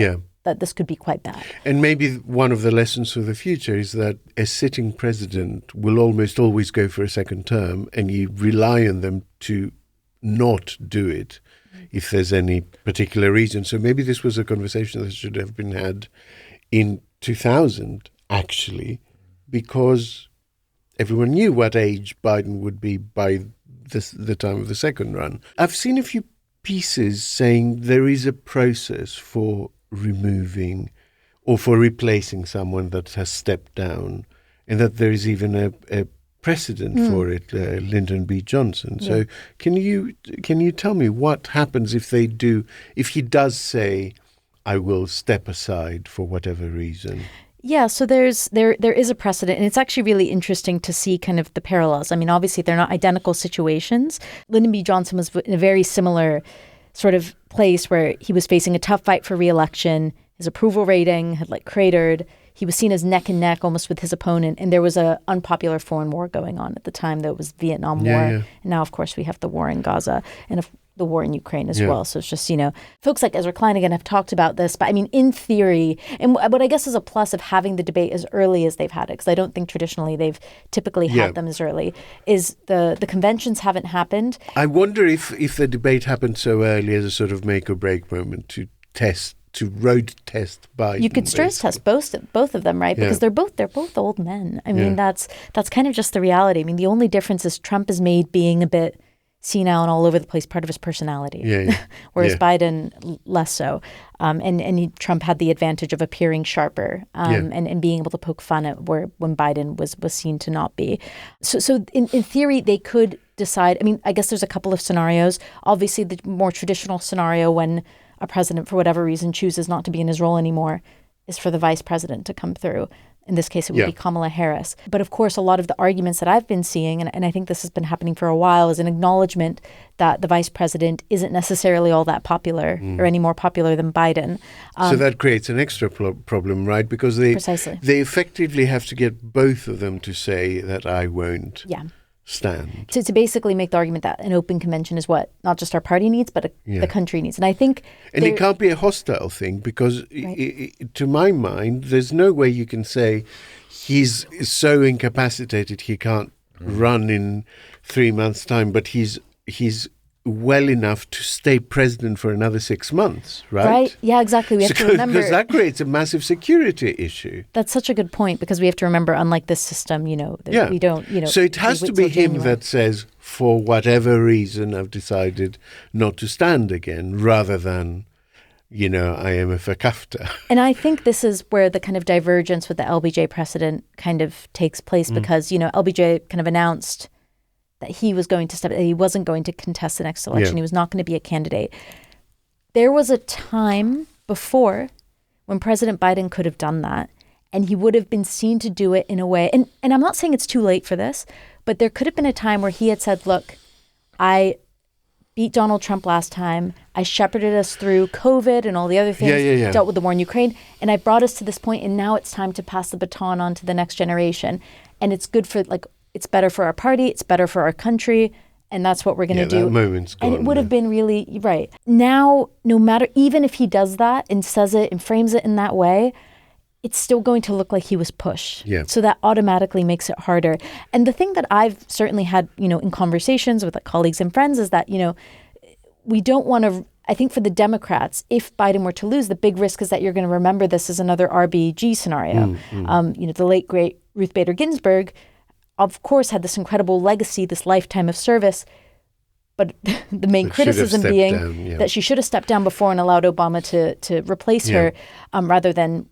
Speaker 1: That this could be quite bad.
Speaker 2: And maybe one of the lessons for the future is that a sitting president will almost always go for a second term, and you rely on them to not do it if there's any particular reason. So maybe this was a conversation that should have been had in 2000, actually, because everyone knew what age Biden would be by the time of the second run. I've seen a few pieces saying there is a process for removing or for replacing someone that has stepped down, and that there is even a precedent for it, Lyndon B. Johnson. So can you tell me what happens if he does say, I will step aside for whatever reason?
Speaker 1: Yeah, so there is a precedent, and it's actually really interesting to see kind of the parallels. I mean, obviously they're not identical situations. Lyndon B. Johnson was in a very similar sort of place where he was facing a tough fight for re-election. His approval rating had cratered. He was seen as neck and neck almost with his opponent. And there was an unpopular foreign war going on at the time. There was Vietnam War. And now, of course, we have the war in Gaza and the war in Ukraine as well. So it's just, folks like Ezra Klein again have talked about this. But I mean, in theory, and what I guess is a plus of having the debate as early as they've had it, because I don't think traditionally they've typically had them as early, is the conventions haven't happened.
Speaker 2: I wonder if the debate happened so early as a sort of make or break moment to road test Biden.
Speaker 1: You could stress test both of them, right? Because they're both old men. I mean, that's kind of just the reality. I mean, the only difference is Trump has made being a bit senile and all over the place part of his personality, whereas Biden less so. And Trump had the advantage of appearing sharper and being able to poke fun at when Biden was seen to not be. So in theory, they could decide. I mean, I guess there's a couple of scenarios. Obviously, the more traditional scenario when a president, for whatever reason, chooses not to be in his role anymore is for the vice president to come through. In this case, it would be Kamala Harris. But of course, a lot of the arguments that I've been seeing, and I think this has been happening for a while, is an acknowledgement that the vice president isn't necessarily all that popular or any more popular than Biden.
Speaker 2: So that creates an extra problem, right? Because they effectively have to get both of them to say that I won't stand.
Speaker 1: To basically make the argument that an open convention is what not just our party needs, but the country needs. And I think...
Speaker 2: And it can't be a hostile thing because, to my mind, there's no way you can say he's so incapacitated he can't run in 3 months' time, but he's well enough to stay president for another 6 months, right?
Speaker 1: Right. Yeah, exactly. We have to remember...
Speaker 2: Because that creates a massive security issue.
Speaker 1: That's such a good point, because we have to remember, unlike this system, we don't,
Speaker 2: So it has to be him that says, for whatever reason, I've decided not to stand again, rather than, I am a verkafter.
Speaker 1: And I think this is where the kind of divergence with the LBJ precedent kind of takes place, because, LBJ kind of announced that he was going to step, that he wasn't going to contest the next election. He was not going to be a candidate. There was a time before when President Biden could have done that, and he would have been seen to do it in a way. And I'm not saying it's too late for this, but there could have been a time where he had said, look, I beat Donald Trump last time. I shepherded us through COVID and all the other things, dealt with the war in Ukraine, and I brought us to this point, and now it's time to pass the baton on to the next generation. And it's good for, it's better for our party, it's better for our country, and that's what we're going to do.
Speaker 2: That moment's gone.
Speaker 1: And it would have been really, right. Now, no matter, even if he does that and says it and frames it in that way, it's still going to look like he was pushed.
Speaker 2: Yeah.
Speaker 1: So that automatically makes it harder. And the thing that I've certainly had, in conversations with colleagues and friends is that, we don't want to, I think for the Democrats, if Biden were to lose, the big risk is that you're going to remember this as another RBG scenario. The late, great Ruth Bader Ginsburg, of course, had this incredible legacy, this lifetime of service, but the main criticism being that she should have stepped down before and allowed Obama to replace her, rather than,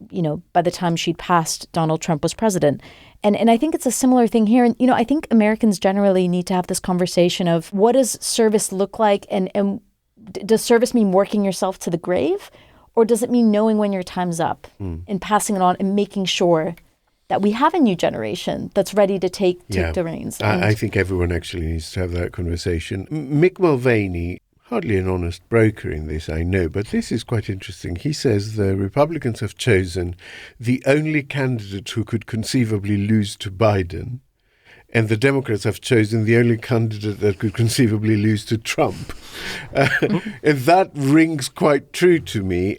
Speaker 1: by the time she'd passed, Donald Trump was president. And I think it's a similar thing here. And, I think Americans generally need to have this conversation of what does service look like, and does service mean working yourself to the grave, or does it mean knowing when your time's up and passing it on and making sure that we have a new generation that's ready to take the reins.
Speaker 2: I think everyone actually needs to have that conversation. Mick Mulvaney, hardly an honest broker in this, I know, but this is quite interesting. He says the Republicans have chosen the only candidate who could conceivably lose to Biden, and the Democrats have chosen the only candidate that could conceivably lose to Trump. And that rings quite true to me.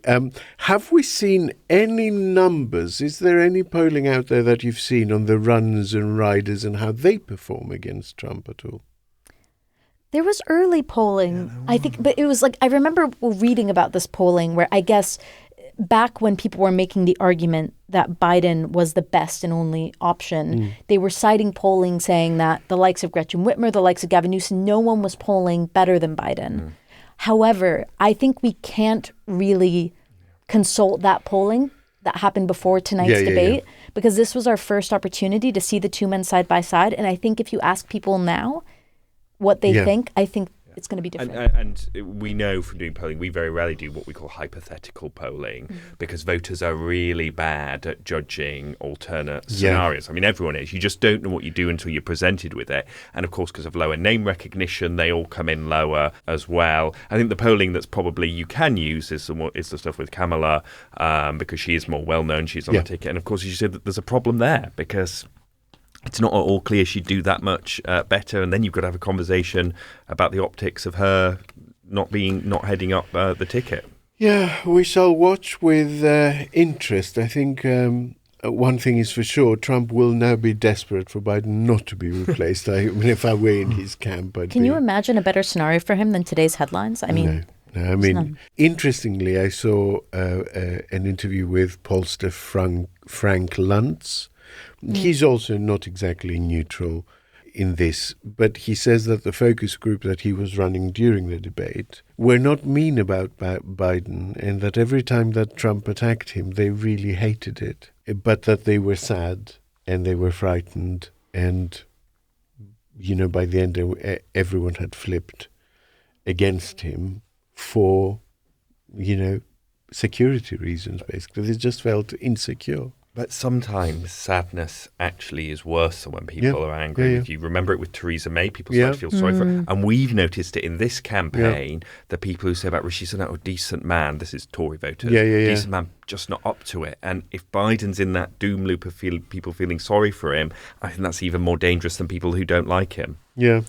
Speaker 2: Have we seen any numbers? Is there any polling out there that you've seen on the runners and riders and how they perform against Trump at all?
Speaker 1: There was early polling, I think, but it was I remember reading about this polling where I guess back when people were making the argument that Biden was the best and only option, they were citing polling saying that the likes of Gretchen Whitmer, the likes of Gavin Newsom, no one was polling better than Biden. However, I think we can't really consult that polling that happened before tonight's debate because this was our first opportunity to see the two men side by side. And I think if you ask people now what they think, I think it's going to be different.
Speaker 4: And we know from doing polling, we very rarely do what we call hypothetical polling because voters are really bad at judging alternate scenarios. I mean, everyone is. You just don't know what you do until you're presented with it. And of course, because of lower name recognition, they all come in lower as well. I think the polling that's probably you can use is the stuff with Kamala because she is more well-known. She's on the ticket. And of course, as you said, that there's a problem there because it's not at all clear she'd do that much better. And then you've got to have a conversation about the optics of her not heading up the ticket.
Speaker 2: Yeah, we shall watch with interest. I think one thing is for sure, Trump will now be desperate for Biden not to be replaced. I mean, if I were in his camp,
Speaker 1: Can you imagine a better scenario for him than today's headlines? I mean...
Speaker 2: No, I mean, interestingly, I saw an interview with pollster Frank Luntz. He's also not exactly neutral in this, but he says that the focus group that he was running during the debate were not mean about Biden, and that every time that Trump attacked him, they really hated it, but that they were sad and they were frightened, and, by the end, everyone had flipped against him for, security reasons, basically. They just felt insecure.
Speaker 4: But sometimes sadness actually is worse than when people are angry with you. Remember it with Theresa May. People start to feel sorry for her. And we've noticed it in this campaign, the people who say about Rishi Sunak, decent man, this is Tory voters, decent man, just not up to it. And if Biden's in that doom loop of people feeling sorry for him, I think that's even more dangerous than people who don't like him.
Speaker 2: Yeah.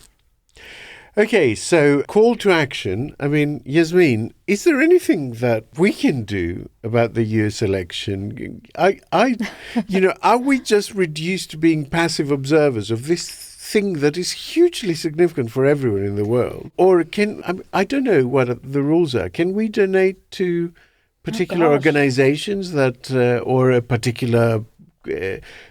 Speaker 2: Okay, so call to action. I mean, Yasmeen, is there anything that we can do about the US election? Are we just reduced to being passive observers of this thing that is hugely significant for everyone in the world? Or I don't know what the rules are. Can we donate to particular organizations or a particular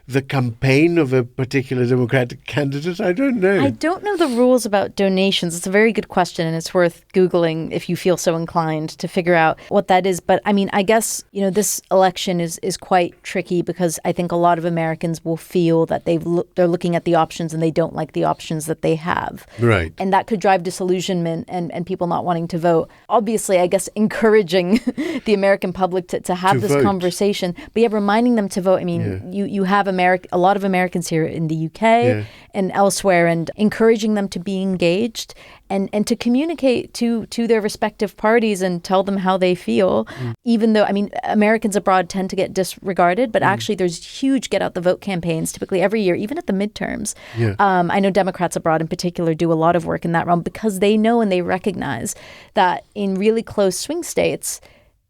Speaker 2: the campaign of a particular Democratic candidate? I don't know.
Speaker 1: I don't know the rules about donations. It's a very good question, and it's worth Googling if you feel so inclined to figure out what that is. But I mean, I guess, this election is quite tricky because I think a lot of Americans will feel that they're looking at the options and they don't like the options that they have.
Speaker 2: Right.
Speaker 1: And that could drive disillusionment and people not wanting to vote. Obviously, I guess encouraging the American public to have this conversation, but reminding them to vote. I mean, you have a lot of Americans here in the UK and elsewhere, and encouraging them to be engaged and to communicate to their respective parties and tell them how they feel, even though, I mean, Americans abroad tend to get disregarded, but actually there's huge get out the vote campaigns typically every year, even at the midterms. I know Democrats abroad in particular do a lot of work in that realm because they know and they recognize that in really close swing states,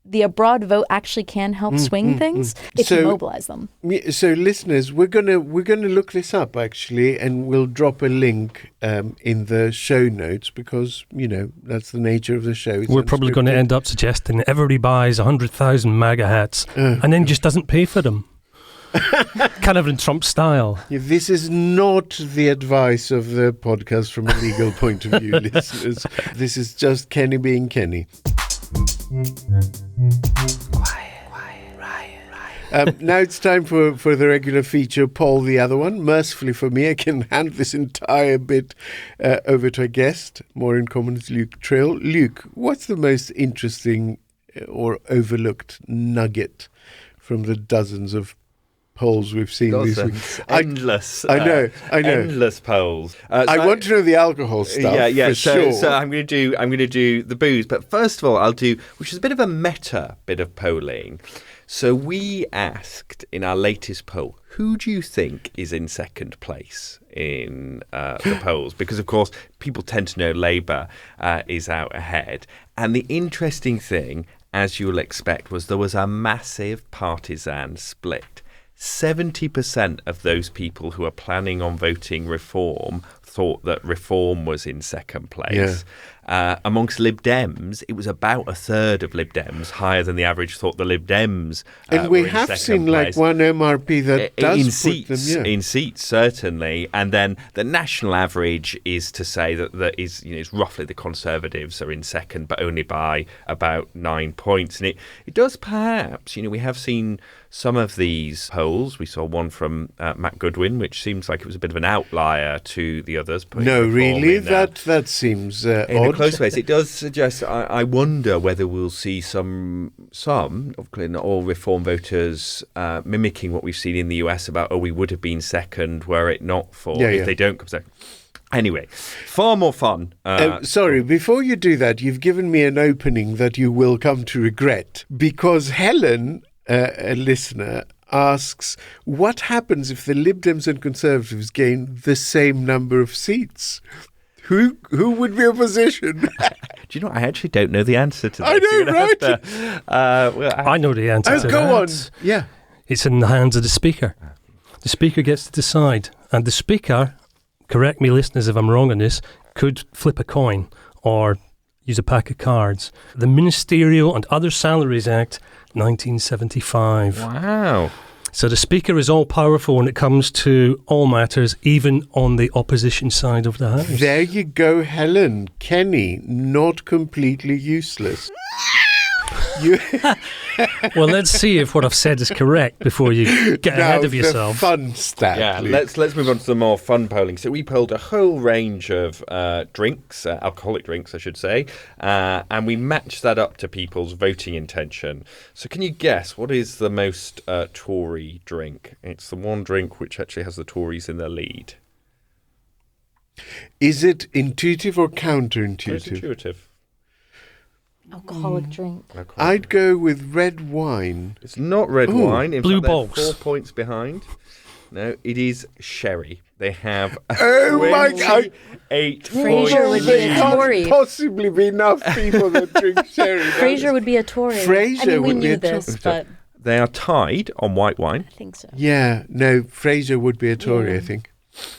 Speaker 1: the abroad vote actually can help swing things if you mobilize them.
Speaker 2: So, listeners, we're gonna look this up actually, and we'll drop a link in the show notes because that's the nature of the show.
Speaker 3: We're probably going to end up suggesting that everybody buys 100,000 MAGA hats and then just doesn't pay for them. Kind of in Trump style.
Speaker 2: This is not the advice of the podcast from a legal point of view, listeners. This is just Kenny being Kenny. Now it's time for the regular feature, Poll the Other One. Mercifully for me, I can hand this entire bit over to a guest, more in common as Luke Tryl. Luke, what's the most interesting or overlooked nugget from the dozens of polls we've seen this week?
Speaker 4: Endless.
Speaker 2: I know.
Speaker 4: Endless polls.
Speaker 2: I want to know the alcohol stuff. For sure.
Speaker 4: So I'm going to do the booze, but first of all, I'll do, which is a bit of a meta bit of polling. So we asked in our latest poll, who do you think is in second place in the polls? Because, of course, people tend to know Labour is out ahead. And the interesting thing, as you'll expect, was there was a massive partisan split. 70% of those people who are planning on voting Reform thought that Reform was in second place. Amongst Lib Dems, it was about a third of Lib Dems, higher than the average, thought the Lib Dems
Speaker 2: and we have seen
Speaker 4: place.
Speaker 2: Like one MRP that does
Speaker 4: in seats,
Speaker 2: them,
Speaker 4: in seats certainly, and then the national average is to say that is it's roughly the Conservatives are in second, but only by about 9 points. And it does perhaps, we have seen some of these polls. We saw one from Matt Goodwin, which seems like it was a bit of an outlier to the others.
Speaker 2: No, really, that seems odd.
Speaker 4: Close ways. It does suggest. I wonder whether we'll see some, not all Reform voters mimicking what we've seen in the US about, we would have been second were it not for if they don't come second. Anyway, far more fun.
Speaker 2: Sorry, before you do that, you've given me an opening that you will come to regret, because Helen, a listener, asks, what happens if the Lib Dems and Conservatives gain the same number of seats? Who would be opposition?
Speaker 4: Do you know, I actually don't know the answer to that.
Speaker 2: I know, right?
Speaker 3: I know the answer to that.
Speaker 2: Go on. Yeah.
Speaker 3: It's in the hands of the Speaker. The Speaker gets to decide. And the Speaker, correct me listeners if I'm wrong on this, could flip a coin or use a pack of cards. The Ministerial and Other Salaries Act, 1975.
Speaker 4: Wow.
Speaker 3: So the Speaker is all-powerful when it comes to all matters, even on the opposition side of the House.
Speaker 2: There you go, Helen. Kenny, not completely useless.
Speaker 3: Well, let's see if what I've said is correct before you get ahead of yourself.
Speaker 2: Fun stat.
Speaker 4: Yeah,
Speaker 2: Luke.
Speaker 4: let's move on to the more fun polling. So we polled a whole range of drinks, alcoholic drinks, I should say, and we matched that up to people's voting intention. So can you guess what is the most Tory drink? It's the one drink which actually has the Tories in their lead.
Speaker 2: Is it intuitive or counterintuitive?
Speaker 4: It's intuitive.
Speaker 1: Alcoholic drink.
Speaker 2: I'd go with red wine.
Speaker 4: It's not red wine. In
Speaker 3: Blue
Speaker 4: fact, they're
Speaker 3: balls.
Speaker 4: 4 points behind. No, it is sherry. They have
Speaker 2: Oh my God.
Speaker 4: 8
Speaker 1: Fraser would be a Tory.
Speaker 2: Can't possibly be enough people that drink sherry.
Speaker 1: Fraser would be a Tory.
Speaker 2: Fraser
Speaker 1: I mean, we
Speaker 2: would be
Speaker 1: knew
Speaker 2: a Tory.
Speaker 1: this, but
Speaker 4: They are tied on white wine.
Speaker 1: I think so.
Speaker 2: Yeah, no, Fraser would be a Tory,
Speaker 1: Yeah.
Speaker 2: I think.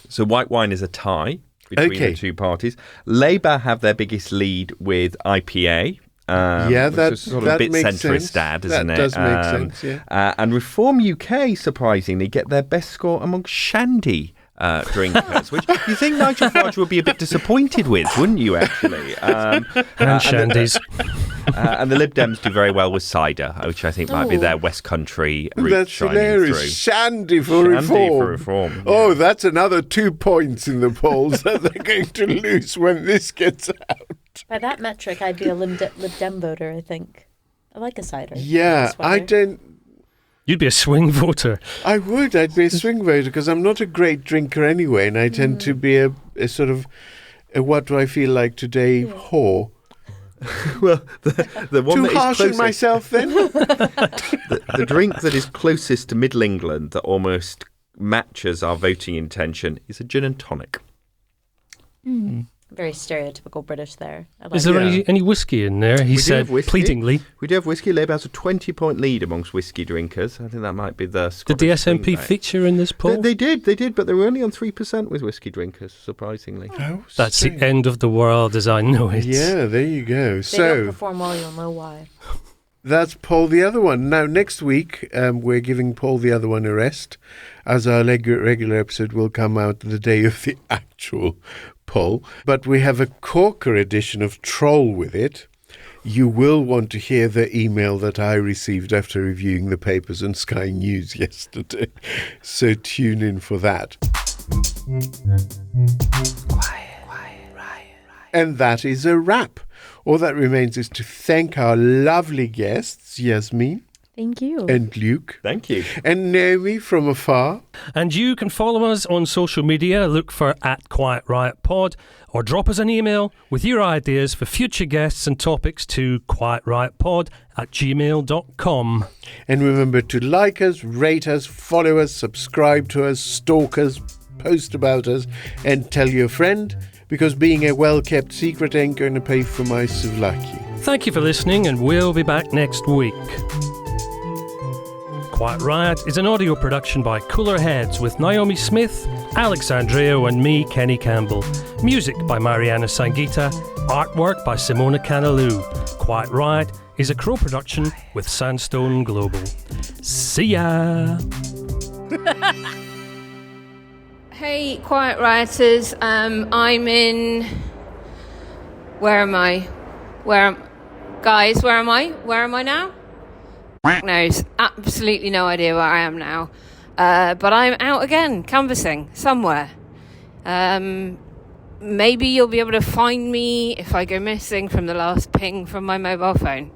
Speaker 4: So white wine is a tie between
Speaker 2: Okay.
Speaker 4: the two parties. Labour have their biggest lead with IPA.
Speaker 2: Yeah,
Speaker 4: which is sort of a bit
Speaker 2: makes
Speaker 4: centrist
Speaker 2: sense.
Speaker 4: dad, isn't
Speaker 2: that
Speaker 4: it?
Speaker 2: does make sense, yeah.
Speaker 4: And Reform UK, surprisingly, get their best score among shandy drinkers, which you think Nigel Farage would be a bit disappointed with, wouldn't you, actually?
Speaker 3: And shandies.
Speaker 4: And the Lib Dems do very well with cider, which I think might be their West Country route
Speaker 2: That's
Speaker 4: shining
Speaker 2: hilarious.
Speaker 4: through.
Speaker 2: Shandy for
Speaker 4: Shandy
Speaker 2: reform.
Speaker 4: for reform.
Speaker 2: Oh, that's another 2 points in the polls that they're going to lose when this gets out.
Speaker 1: By that metric, I'd be a Lib Dem voter, I think. I like a cider.
Speaker 2: Yeah,
Speaker 1: This
Speaker 2: I
Speaker 1: weather.
Speaker 2: don't.
Speaker 3: You'd be a swing voter.
Speaker 2: I would. I'd be a swing voter because I'm not a great drinker anyway, and I tend to be a sort of a what do I feel like today whore.
Speaker 4: Well, the one
Speaker 2: Too
Speaker 4: that is
Speaker 2: harsh on
Speaker 4: closest,
Speaker 2: myself then.
Speaker 4: the drink that is closest to Middle England that almost matches our voting intention is a gin and tonic.
Speaker 1: Very stereotypical British there. I like
Speaker 3: Is there
Speaker 2: Yeah.
Speaker 3: any whiskey in there? He
Speaker 4: We do
Speaker 3: said
Speaker 4: have whiskey.
Speaker 3: pleadingly.
Speaker 4: We do have whiskey. Labour has a 20-point lead amongst whiskey drinkers. I think that might be the
Speaker 3: Did the
Speaker 4: Scottish
Speaker 3: SNP
Speaker 4: swing vote.
Speaker 3: feature in this poll?
Speaker 4: They did, but they were only on 3% with whiskey drinkers, surprisingly.
Speaker 2: Oh,
Speaker 3: That's
Speaker 2: strange.
Speaker 3: the end of the world as I know it.
Speaker 2: Yeah, there you go.
Speaker 1: They don't
Speaker 2: So
Speaker 1: perform well, you'll know why.
Speaker 2: that's Paul the Other One. Now, next week, we're giving Paul the Other One a rest, as our regular episode will come out the day of the actual poll. But we have a corker edition of Troll with it. You will want to hear the email that I received after reviewing the papers on Sky News yesterday. So tune in for that. And that is a wrap. All that remains is to thank our lovely guests, Yasmeen
Speaker 1: Thank you.
Speaker 2: and Luke,
Speaker 4: Thank you.
Speaker 2: and Naomi from afar.
Speaker 3: And you can follow us on social media. Look for @QuietRiotPod or drop us an email with your ideas for future guests and topics to quietriotpod@gmail.com.
Speaker 2: And remember to like us, rate us, follow us, subscribe to us, stalk us, post about us, and tell your friend, because being a well-kept secret ain't going to pay for my souvlaki.
Speaker 3: Thank you for listening, and we'll be back next week. Quiet Riot is an audio production by Cooler Heads with Naomi Smith, Andreou, and me, Kenny Campbell. Music by Mariana Sangita. Artwork by Simona Canalou. Quiet Riot is a co-production with Sandstone Global. See ya!
Speaker 5: Hey, Quiet Rioters. I'm in. Where am I? Guys, where am I? Where am I now? Knows. Absolutely no idea where I am now. But I'm out again, canvassing somewhere. Maybe you'll be able to find me if I go missing from the last ping from my mobile phone.